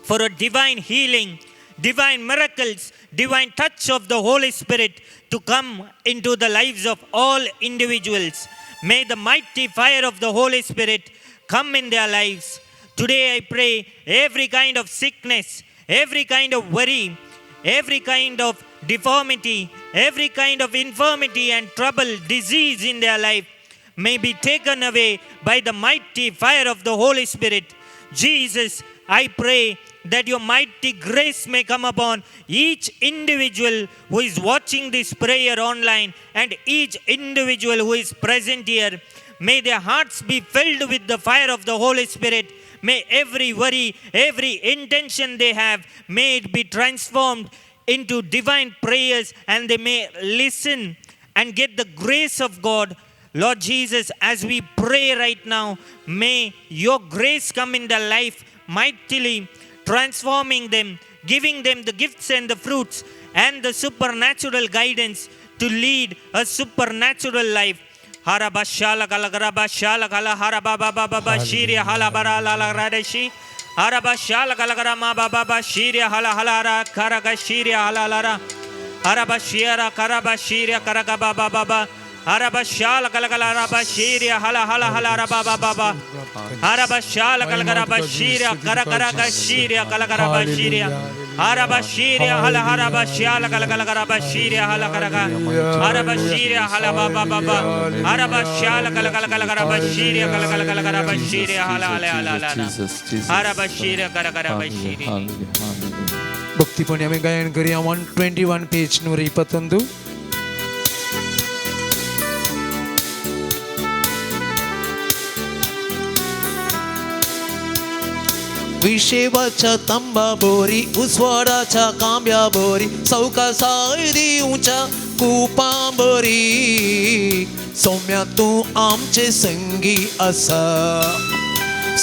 for a divine healing divine miracles, divine touch of the Holy Spirit to come into the lives of all individuals. May the mighty fire of the Holy Spirit come in their lives. Today I pray every kind of sickness, every kind of worry, every kind of deformity, every kind of infirmity and trouble, disease in their life may be taken away by the mighty fire of the Holy Spirit. Jesus, I pray that your mighty grace may come upon each individual who is watching this prayer online and each individual who is present here. May their hearts be filled with the fire of the Holy Spirit. May every worry, every intention they have, may it be transformed into divine prayers and they may listen and get the grace of God. Lord Jesus, as we pray right now, may your grace come in their life mightily, transforming them, giving them the gifts and the fruits and the supernatural guidance to lead a supernatural life. Harabashala kalagarabashala kala harababa shiria halabara lalagradeshi harabashala kalagarama baba shiria halahalara karagashiria halalara harabashira karabashiria karagababa baba harabashala kalagarabashiria halahala baba harabashala kalagarabashiria karagaragashiria kalagarabashiria harabashiria halaharabashala kalagarabashiria halakaraga harabashiria halababa baba harabashala kalagarabashiria kalagarabashiria halahala harabashiria karagarabashiria. ಭಕ್ತಿಪೂರ್ಣ ಆಮೆ ಗಾಯನ ಕರಿಯ 121 ಪೇಜ್ 121. विशेवाच्या तांबा बोरी उस्वाडाच्या कांब्या बोरी चौकासाय देऊच्या कुपा बोरी सौम्या तू आमचे संगी असा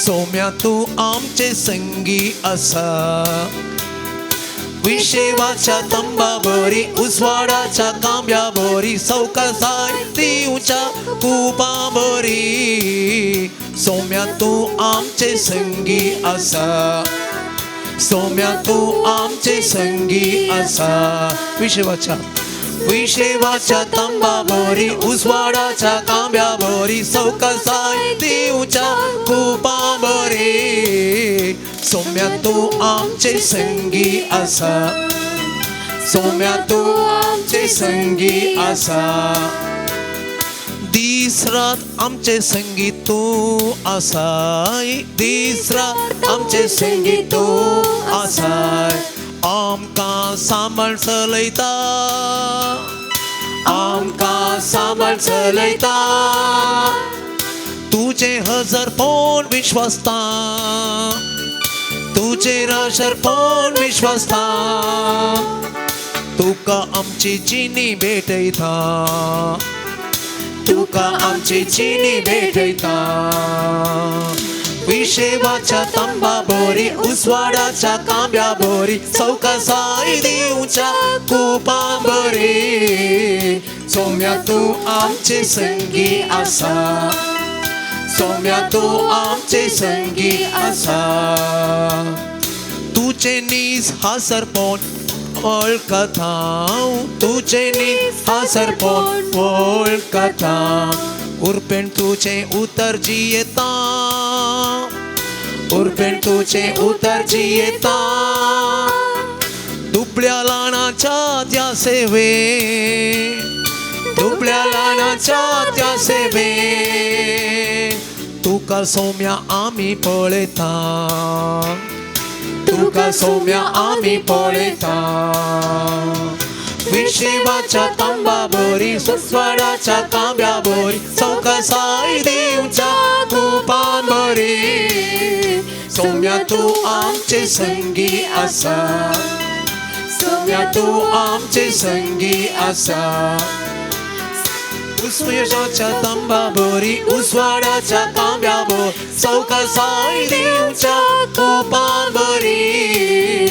सौम्या तू आमचे संगी असा विशेवाच्या तांबा बोरी उस्वाडाच्या कांब्या बोरी चौकासाय देऊच्या कुपा बोरी सौम्या तू आमचे संगी असा सौम्या तू आमचे संगी असा विशेवाच्या तांबा बोरी उस्वाडाच्या कांब्या बोरी चौकासाय देऊच्या कुपा बोरी सौम्या तू आमचे संगी असा सौम्या तू आमचे संगी असा दिसरात आमचे संगीत तू असाय दिसरात आमचे संगीत तू असाय आमकां सांबाळ चलयता आमकां सांबाळ चलयता तुझे हजार पोण विश्वासता तुझे राशर पोण विश्वासता तुका आमची जिणी भेटयता तुका आमची चिनी भेटयता विशेवाच्या तांबा बोरी उस्वाडाच्या कांब्या बोरी चौकासाय देऊच्या कुपा बोरी सौम्या तू आमचे संगी असा सौम्या तू आमचे संगी असा तुझे नीज हा सरपोन वळखता तुझे नीज हा सरपोन वळखता उर्पेण तुझे उतरजी येता उर्पेण तुझे उतरजी येता दुबळ्या लाणाच्या त्या सेवे दुबळ्या लाणाच्या त्या सेवे तुका सौम्या आम्ही पळयता तुका सौम्या आम्ही पळयता विशेवाच्या तांबा बोरी उस्वाडाच्या कांब्या बोरी चौकासाय देऊच्या कुपा बोरी सौम्या तू आमचे संगी असा सौम्या तू आमचे संगी असा उस्वाडाच्या तांबा बोरी उस्वाडाच्या कांब्या बोरी चौकासाय देऊच्या कुपा बोरी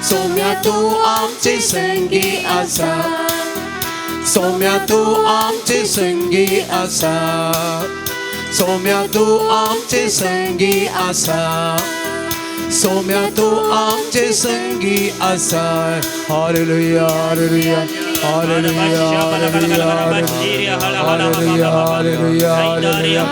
सौम्या तू आमचे संगी असा सौम्या तू आमचे संगी असा सौम्या तू आमचे संगी असा सौम्या तू आमचे संगी आसाय hallelujah hallelujah hallelujah hallelujah hallelujah hallelujah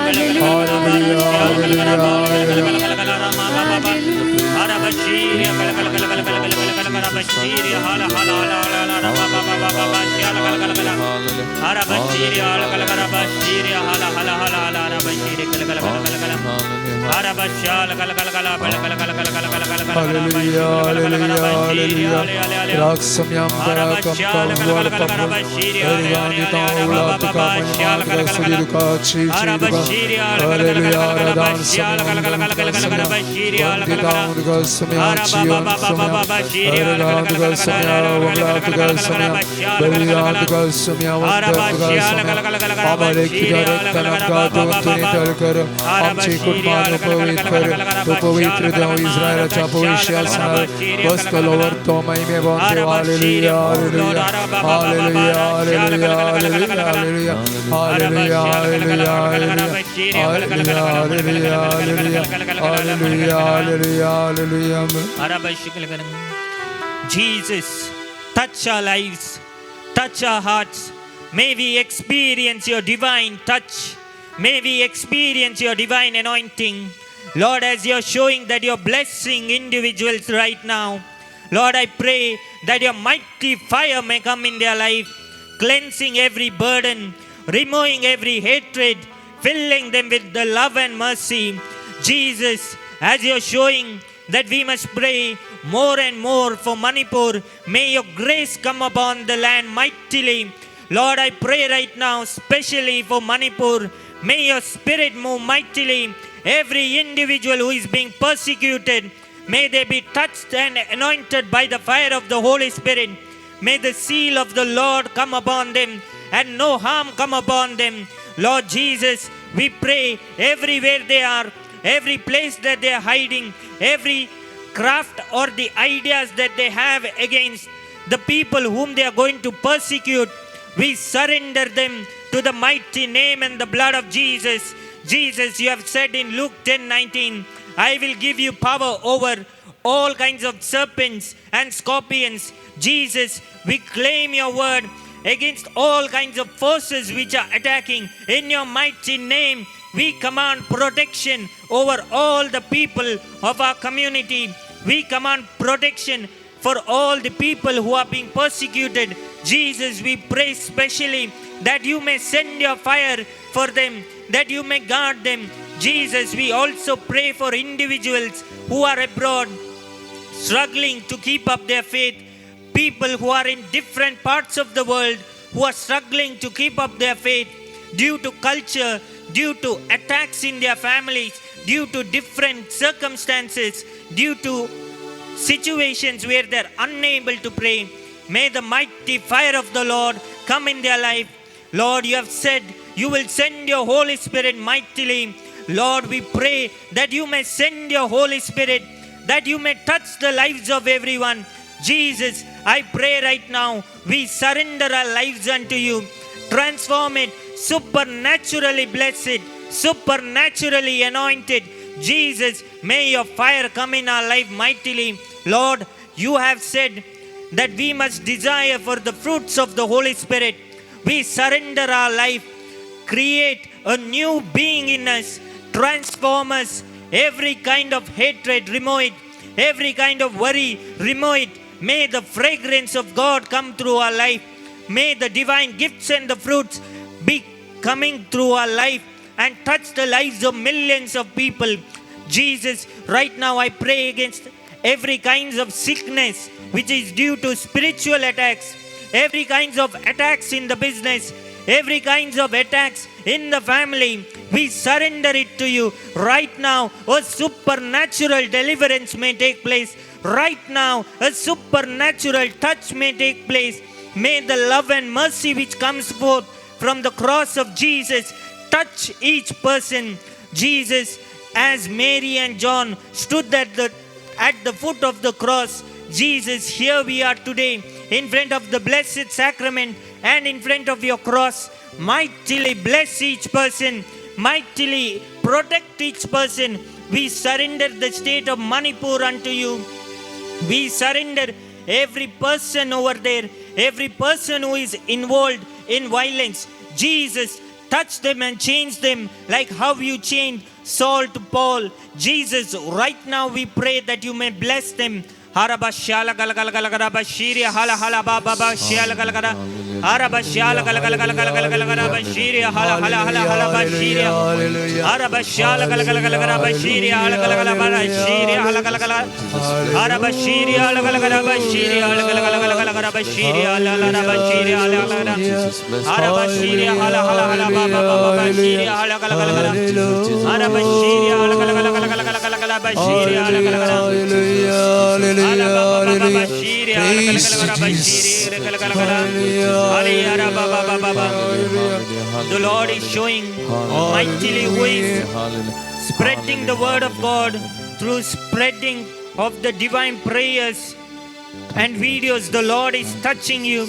आमचे कुटुंबाला पवित्र देव इस्रायलाच्या भविष्यासनार बसतलो वर्तो महिमे बंधू hallelujah hallelujah hallelujah hallelujah hallelujah hallelujah hallelujah hallelujah hallelujah hallelujah hallelujah hallelujah Jesus, touch our lives, touch our hearts. May we experience your divine touch. May we experience your divine anointing. Lord, as you're showing that you're blessing individuals right now, Lord, I pray that your mighty fire may come in their life, cleansing every burden, removing every hatred, filling them with the love and mercy. Jesus, as you're showing that we must pray more and more for Manipur, may your grace come upon the land mightily. Lord, I pray right now, especially for Manipur, may your spirit move mightily. Every individual who is being persecuted, may they be touched and anointed by the fire of the Holy Spirit. May the seal of the Lord come upon them and no harm come upon them. Lord Jesus, we pray everywhere they are, every place that they are hiding, every craft or the ideas that they have against the people whom they are going to persecute, we surrender them to the mighty name and the blood of Jesus. Jesus, you have said in Luke 10:19, I will give you power over all kinds of serpents and scorpions. Jesus, we claim your word against all kinds of forces which are attacking. In your mighty name, we command protection over all the people of our community. We command protection for all the people who are being persecuted. Jesus, we pray specially that you may send your fire for them, that you may guard them. Jesus, we also pray for individuals who are abroad, struggling to keep up their faith. People who are in different parts of the world who are struggling to keep up their faith due to culture, due to attacks in their families, due to different circumstances, due to situations where they're unable to pray. May the mighty fire of the Lord come in their life. Lord, you have said you will send your Holy Spirit mightily. Lord, we pray that you may send your Holy Spirit, that you may touch the lives of everyone. Jesus, I pray right now, we surrender our lives unto you. Transform it, supernaturally blessed, supernaturally anointed. Jesus, may your fire come in our life mightily. Lord, you have said that we must desire for the fruits of the Holy Spirit. We surrender our life. Create a new being in us. Transform us. Every kind of hatred, remove it. Every kind of worry, remove it. May the fragrance of God come through our life. May the divine gifts and the fruits be coming through our life and touch the lives of millions of people. Jesus, right now I pray against every kinds of sickness which is due to spiritual attacks, every kinds of attacks in the business, every kinds of attacks in the family. We surrender it to you right now. A supernatural deliverance may take place right now. A supernatural touch may take place. May the love and mercy which comes forth from the cross of Jesus touch each person. Jesus, as Mary and John stood at the foot of the cross, Jesus, here we are today in front of the blessed sacrament and in front of your cross. Mightily bless each person, mightily protect each person. We surrender the state of Manipur unto you. We surrender every person over there, every person who is involved in violence. Jesus, touch them and change them like how you changed Saul to Paul. Jesus, right now we pray that you may bless them. Harabashala galagalagalagala hala hala baba bashala galagala Harabashala galagalagalagala hala hala hala hala bashiria Harabashala galagalagalagala hala galagala bashiria hala galagala Harabashiria hala galagala bashiria hala galagala bashiria hala hala bashiria hala galagala Harabashiria hala hala hala baba baba bashiria hala galagala Harabashiria hala galagalagalagala bashiria hala galagala The Lord is showing mightily who is spreading the word of God through spreading of the divine prayers and videos. The Lord is touching you.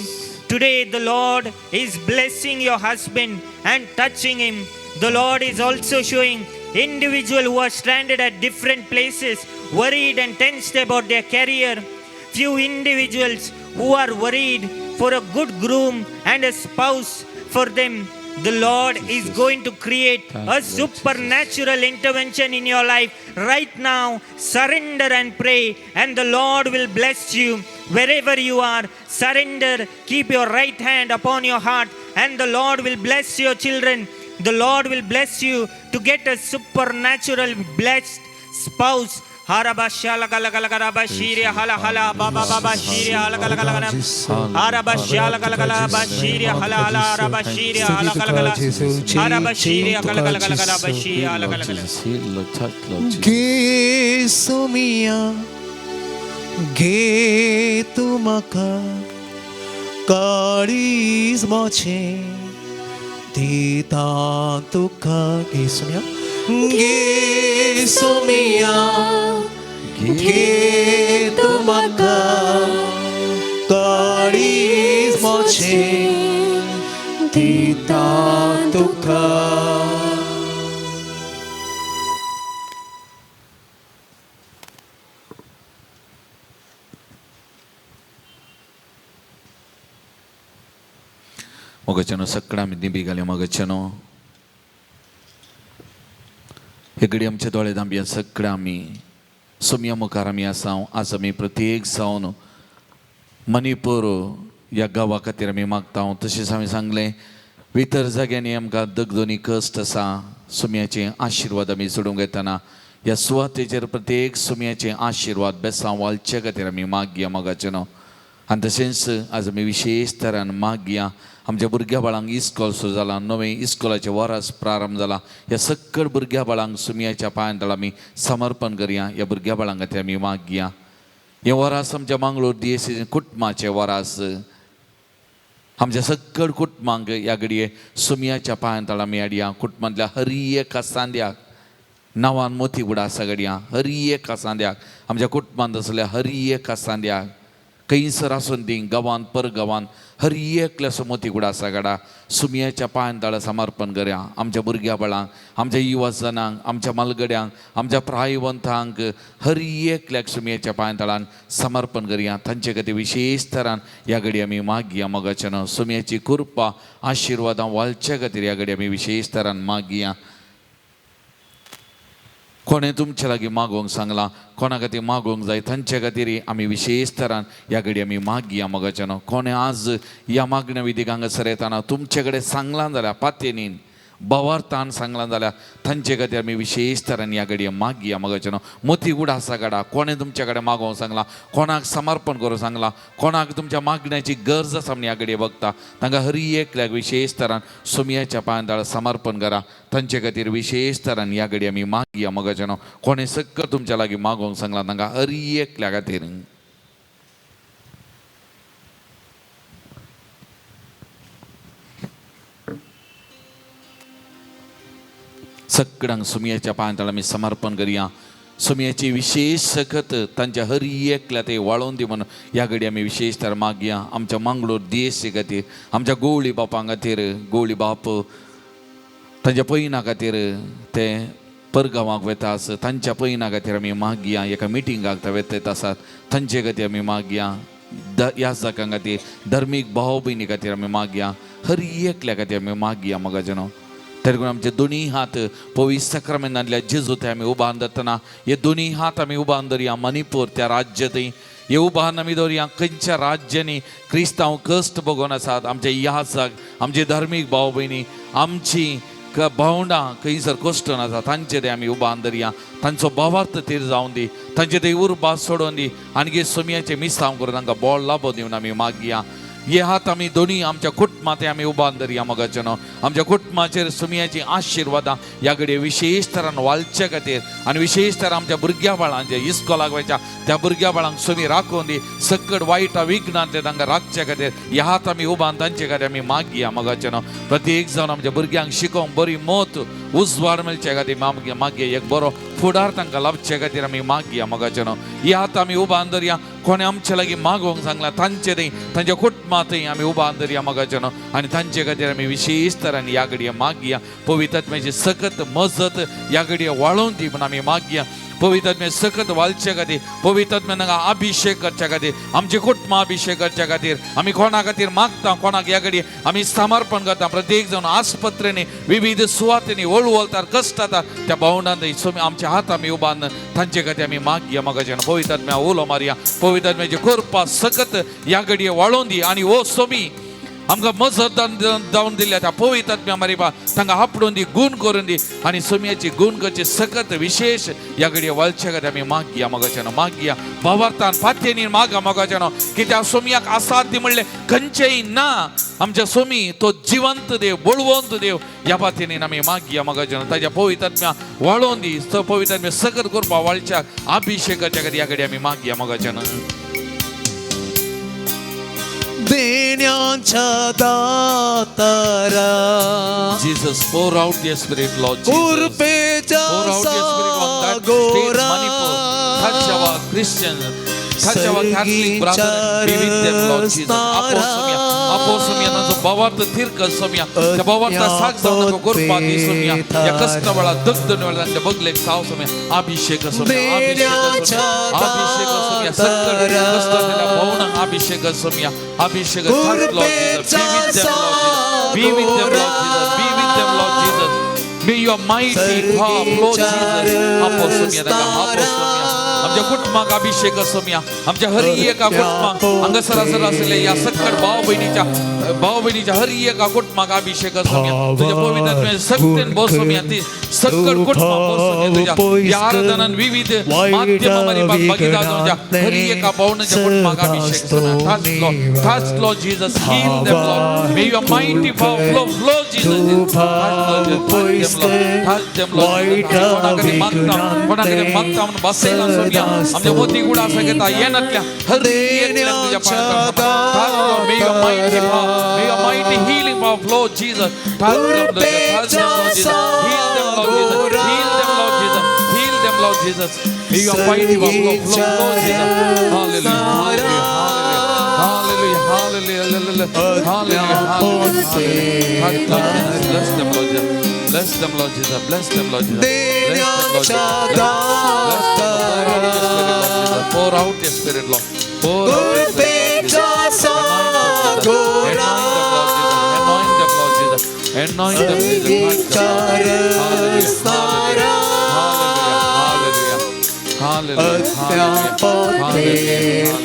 Today the Lord is blessing your husband and touching him. The Lord is also showing individuals who are stranded at different places, worried and tensed about their career. Few individuals who are worried for a good groom and a spouse for them. The Lord is going to create a supernatural intervention in your life. Right now, surrender and pray, and the Lord will bless you. Wherever you are, surrender. Keep your right hand upon your heart, and the Lord will bless your children. The Lord will bless you to get a supernatural blessed spouse. Harabashala galagala bashiria hala hala baba baba shiria hala galagala Harabashala galagala bashiria hala hala rabashiria hala galagala Harabashiria galagala bashiria hala galagala गे सोमिया गे तुमका काळीज मोचे दिता तुका गे सोमिया गे सोमिया गे तुमका काळीज मोचे दिता तुका मगचनो सकड़ा मी दिबी घाले मगचनो हे घडी आमचे दोळे धांबिया सकड़ा आमी सोम्या मुखार आमी आसाव. आज आमी प्रत्येक जावन मणिपूर ह्या गांवा खातीर आमी मागता. तशेंच हांवें सांगलें इतर जाग्यांनी आमकां दगदोनी कश्ट आसा. सोम्याचे आशिर्वाद आमी सोडूंक येतना ह्या सुवातेचेर प्रत्येक सोम्याचे आशिर्वाद बेसांव वालचे खातीर आमी मागया मगाचनो. आनी तशेंच आज आमी विशेश तरान मागया आमच्या भुरग्या बाळांक इस्कॉल सुरू जाला. नवें इस्कॉलाचें वरास प्रारंभ जाला. ह्या सकल भुरग्या बाळांक सुमयाच्या पांयांतळ आमी समर्पण करया. ह्या भुरग्या बाळां खातीर आमी मागया. हें वरास आमच्या मांगलोर DSC कुटुंबाचें वरास. आमच्या सकल कुटुंबांक ह्या घडये सुमयाच्या पांयांतळ आमी हाडया. कुटुंबांतल्या हर एक कासांद्याक नांवान मोती बुडा आसा घडया. हर एक कासांद्याक आमच्या कुटुंबांत आसल्या हर एक कासांद्याक खंयसर आसून ती गांवांत परगांवांत हर एकल्या मोती गुडा आसा गाडा सुमयाच्या पांयांतळ समर्पण करया. आमच्या भुरग्या बाळांक, आमच्या युवा जनांक, आमच्या मलगड्यांक, आमच्या प्रायवंतांक हर एकल्याक सुमयाच्या पांयांतळान समर्पण करया. तांचे खातीर विशेश तरान ह्या घडी आमी मागया मगाच्यान. सुमयाची कृपा आशिर्वादां वालच्या खातीर ह्या घडी आमी विशेष तरान मागया. कोणें तुमचे लागीं मागोवंक सांगलां, कोणा खातीर मागोवंक जाय तांचे खातीर आमी विशेश तरान ह्या घडी आमी मागया मगाच्यान. कोणें आज ह्या मागण्या विधीक हांगासर येताना तुमचे कडेन सांगलां जाल्यार पातेनीन बवार्थान सांगलां जाल्यार तांचे खातीर आमी विशेश तरान ह्या घडये मागया मगाच्यान. मोती गुड आसा गाडा कोणें तुमचे कडेन मागोवंक सांगलां, कोणाक समर्पण करूंक सांगलां, कोणाक तुमच्या मागण्याची गरज आसा म्हण ह्या घडये बघता तांकां हर एकल्याक विशेष तरान सुमयाच्या पांयांतळ समर्पण करा. तांचे खातीर विशेष तरान ह्या घडये आमी मागया मगाच्यान. कोणें सक्कल तुमच्या लागीं मागोवंक सांगलां तांकां हर एकल्या खातीर सगळ्यांक सुमयाच्या पांयांतळ आमी समर्पण करया. सुमयाची विशेष सखत तांच्या हर एकल्या ते वाळोवन दी म्हणून ह्या घडी आमी विशेष तर मागया. आमच्या मंगळूर DSC खातीर, आमच्या गवळी बापां खातीर, गवळी बाप तांच्या पयना खातीर ते परगांवाक वेता आस तांच्या पयना खातीर आमी मागया एका मिटिंगाक ते वेता येत आसात तांचे खातीर आमी मागया ह्या जाकां खातीर धर्मीक भाव भयणी खातीर आमी मागया हर एकल्या खातीर आमी मागया मोगा जनो तरी करून आमचे दोनी हात पवित्र सक्रामेंतांतल्या जेजू ते आमी उबारून दतना हे दोनी हात आमी उबारून दवरया मणिपूर त्या राज्य थंय हे उबारून आमी दवरया खंयच्या राज्यांनी क्रिस्तांव कश्ट भोगोन आसात आमच्या यासाक आमचे धर्मीक भाव भयणी आमची भावंडां खंयसर कश्टन आसा तांचेर आमी उबारून दवरया तांचो भावार्थ तीर जावन दी तांचे थंय उर्बास सोडून दी आनी सोमयाचे मिसांव करून तांकां बोळ लाभो दिवन आमी मागया हे हात आमी दोनी आमच्या कुटुंबांत आमी उबारून दवरया मोगाचनो आमच्या कुटुंबाचेर सुमयाची आशिर्वादां ह्या घडये विशेश तरान वालचे खातीर आनी विशेश तरान आमच्या भुरग्या बाळांचे इस्कॉलाक वयच्या त्या भुरग्या बाळांक सुमी राखून दी सकट वायट विघ्नांतले तांकां राखचे खातीर हे हात आमी उबारून तांचे खातीर आमी मागया मोगाचनो प्रत्येक जावन आमच्या भुरग्यांक शिकोवंक बरी मोत उजवाड मेळचे खातीर मागया एक बरो फुडार तांकां लाभचे खातीर आमी मागया मोगाचनो हे हात आमी उबारून दवरया कोणे आमचे लागीं मागोवंक सांगला तांचे थंय तांच्या कुटुंबांतय आमी उबारून दवरया मोगाचनो आनी तांचे खातीर आमी विशेश तरान ह्या घडये मागया पवित्र आत्म्याची सकत मजत ह्या घडये वाळोवन दी म्हूण आमी मागया पवित्र आत्मे सकत वालचे खातीर पवित्र आत्म्यान तांकां अभिषेक करचे खातीर आमचे कुटुंबा अभिषेक करचे खातीर आमी कोणा खातीर मागता कोणाक ह्या घडये आमी समर्पण करता प्रत्येक जावन आस्पत्रेनी विविध सुवातेनी वळवळतात कश्ट जाता त्या भावंडांत आमचे हात आमी उबारून तांचे खातीर आमी मागया मोगाचें पवित्र आत्म्या उलो मारया पवित्र आत्म्याची कृपा सकत ह्या घडये वाळोवन दी आनी हो सोमी आमकां मजत जावन दिल्या त्या पवित्र आत्म्या मारिबा तांकां आपडून दी गूण करून दी आनी सोमयाची गूण करची सकत विशेष ह्या घडये वालचे खातीर आमी मागया मोगाचें मागया भावार्थान पातयेनी मागा मोगाचें कित्याक सोमयाक आसात ती म्हणलें खंयचेय ना आमच्या सोमी तो जिवंत देव बळवंत देव ह्या पातयेनीन आमी मागया मोगाचें ताच्या पवित्र आत्म्या वाळोवन दी पवित्र आत्म्या सकत करपा वालच्या अभिषेकाच्या खातीर ह्या घडये आमी मागया मोगाचें देण्याच्या दातारा Jesus, pour out your spirit, Lord Jesus. कृपेच्या Pour out your spirit on that state, Manipur. Touch our Christians. Touch our Catholic brothers. Be with them, Lord Jesus. Aposomia, nazo bavarta thirka somia. त्या बाबाचा साथ जाऊन नको गुरपाती सोमिया या कष्टवाळा दगदणवाळा त्या बगलेक साव सोमिया अभिषेक सोमिया अभिषेक सोमिया सकट कष्ट दिला भावना अभिषेक सोमिया अभिषेक touch Lord Jesus be with them Lord Jesus be with them Lord Jesus may your mighty power flow Jesus aposomia daga aposomia आमच्या कुटुंबाक अभिषेक सोमिया आमच्या हर एका कुटुंबाक हांगासर आसले या सकट भाव भयणीच्या हर एका कुटुंबाक अभिषेक सोमिया तुझ्या पवित्र आत्म्यान सकटेन बसोमिया ती सकट कुटुंबाक बसोमिया तुझ्या या आराधनान विविध माध्यमांनी बघिता तुझ्या हर एका भावनाच्या कुटुंबाक अभिषेक सोमिया touch Lord Jesus heal them Lord may your mighty power flow Jesus touch them Lord कोणाकडे मागता म्हणून बसेला आमच्या मोती गुडा सगळ्या येनातल्या हर एकल्या तुझ्या पायात may your mighty power may your mighty healing power flow Jesus touch them Lord Jesus heal them Lord Jesus heal them Lord Jesus heal them Lord Jesus may your mighty power flow Lord Jesus hallelujah hallelujah hallelujah hallelujah bless them Lord Jesus bless them Lord Jesus bless them Lord Jesus bless them Lord Jesus pour out your spirit Lord pour out your spirit anoint them Lord Jesus anoint them Jesus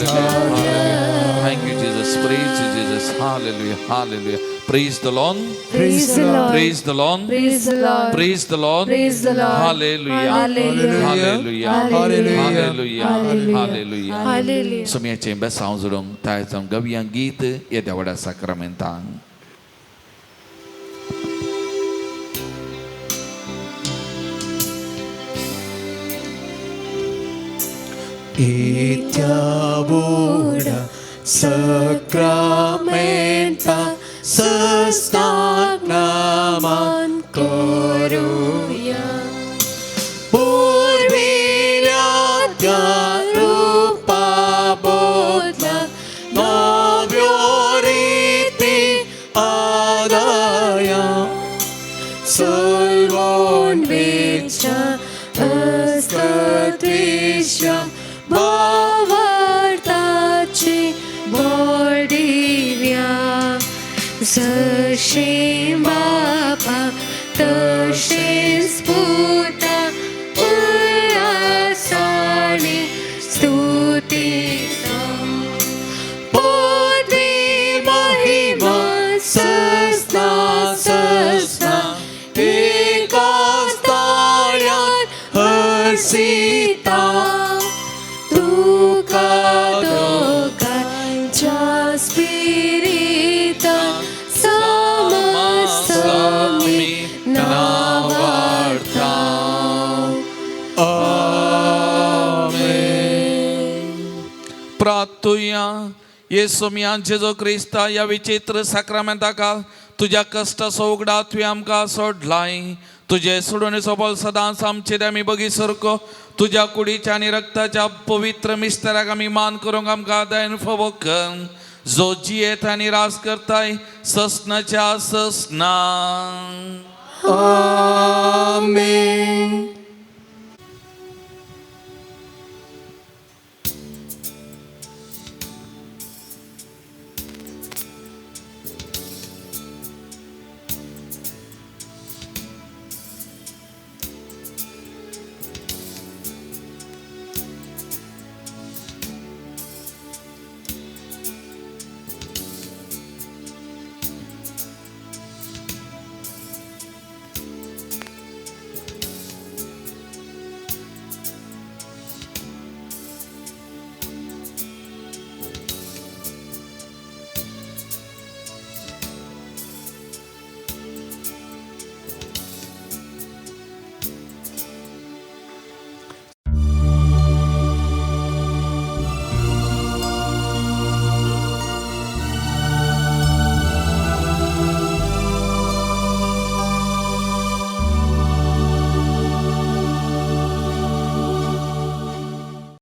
hallelujah thank you Jesus praise you Jesus hallelujah hallelujah praise the Lord Praise the Lord. praise the Lord Praise the Lord. praise the Lord Praise the Lord. hallelujah Hallelujah. hallelujah Hallelujah. hallelujah hallelujah Hallelujah. सोमयाचे बेसांव जोडूंक तायें गव्यां गीत येद्या व्हडा साक्रामेंतान Itiabuda sakramenta sestagnaman koruya Purvilyatya rupa bodla novyoriti adaya Solvon vicha भावार्थाचे बोडिव्या जशे बापा तशेच पुता उल्हासाने स्तुतीचा पदवी महिमा सस्ता सस्ता एकाच ताळ्यात हसिता तुका दोघांच्या स्पिरितान समस्त मी नावार्थां. प्रार्थुया. येसू मियां जेजो क्रिस्ता या विचित्र साक्रामेंताका तुझ्या कष्ट सोगडा तुवें आमकां सोडलाय. तुझे सोडून सोबल सदांच आमचेर आमी बगी सरको तुझ्या कुडीच्या आनी रक्ताच्या पवित्र मिस्तेराक आमी मान करूंक आमकां दयन फोव कर. जो जियेत आनी रास करताय ससनाच्या ससना. आमेन.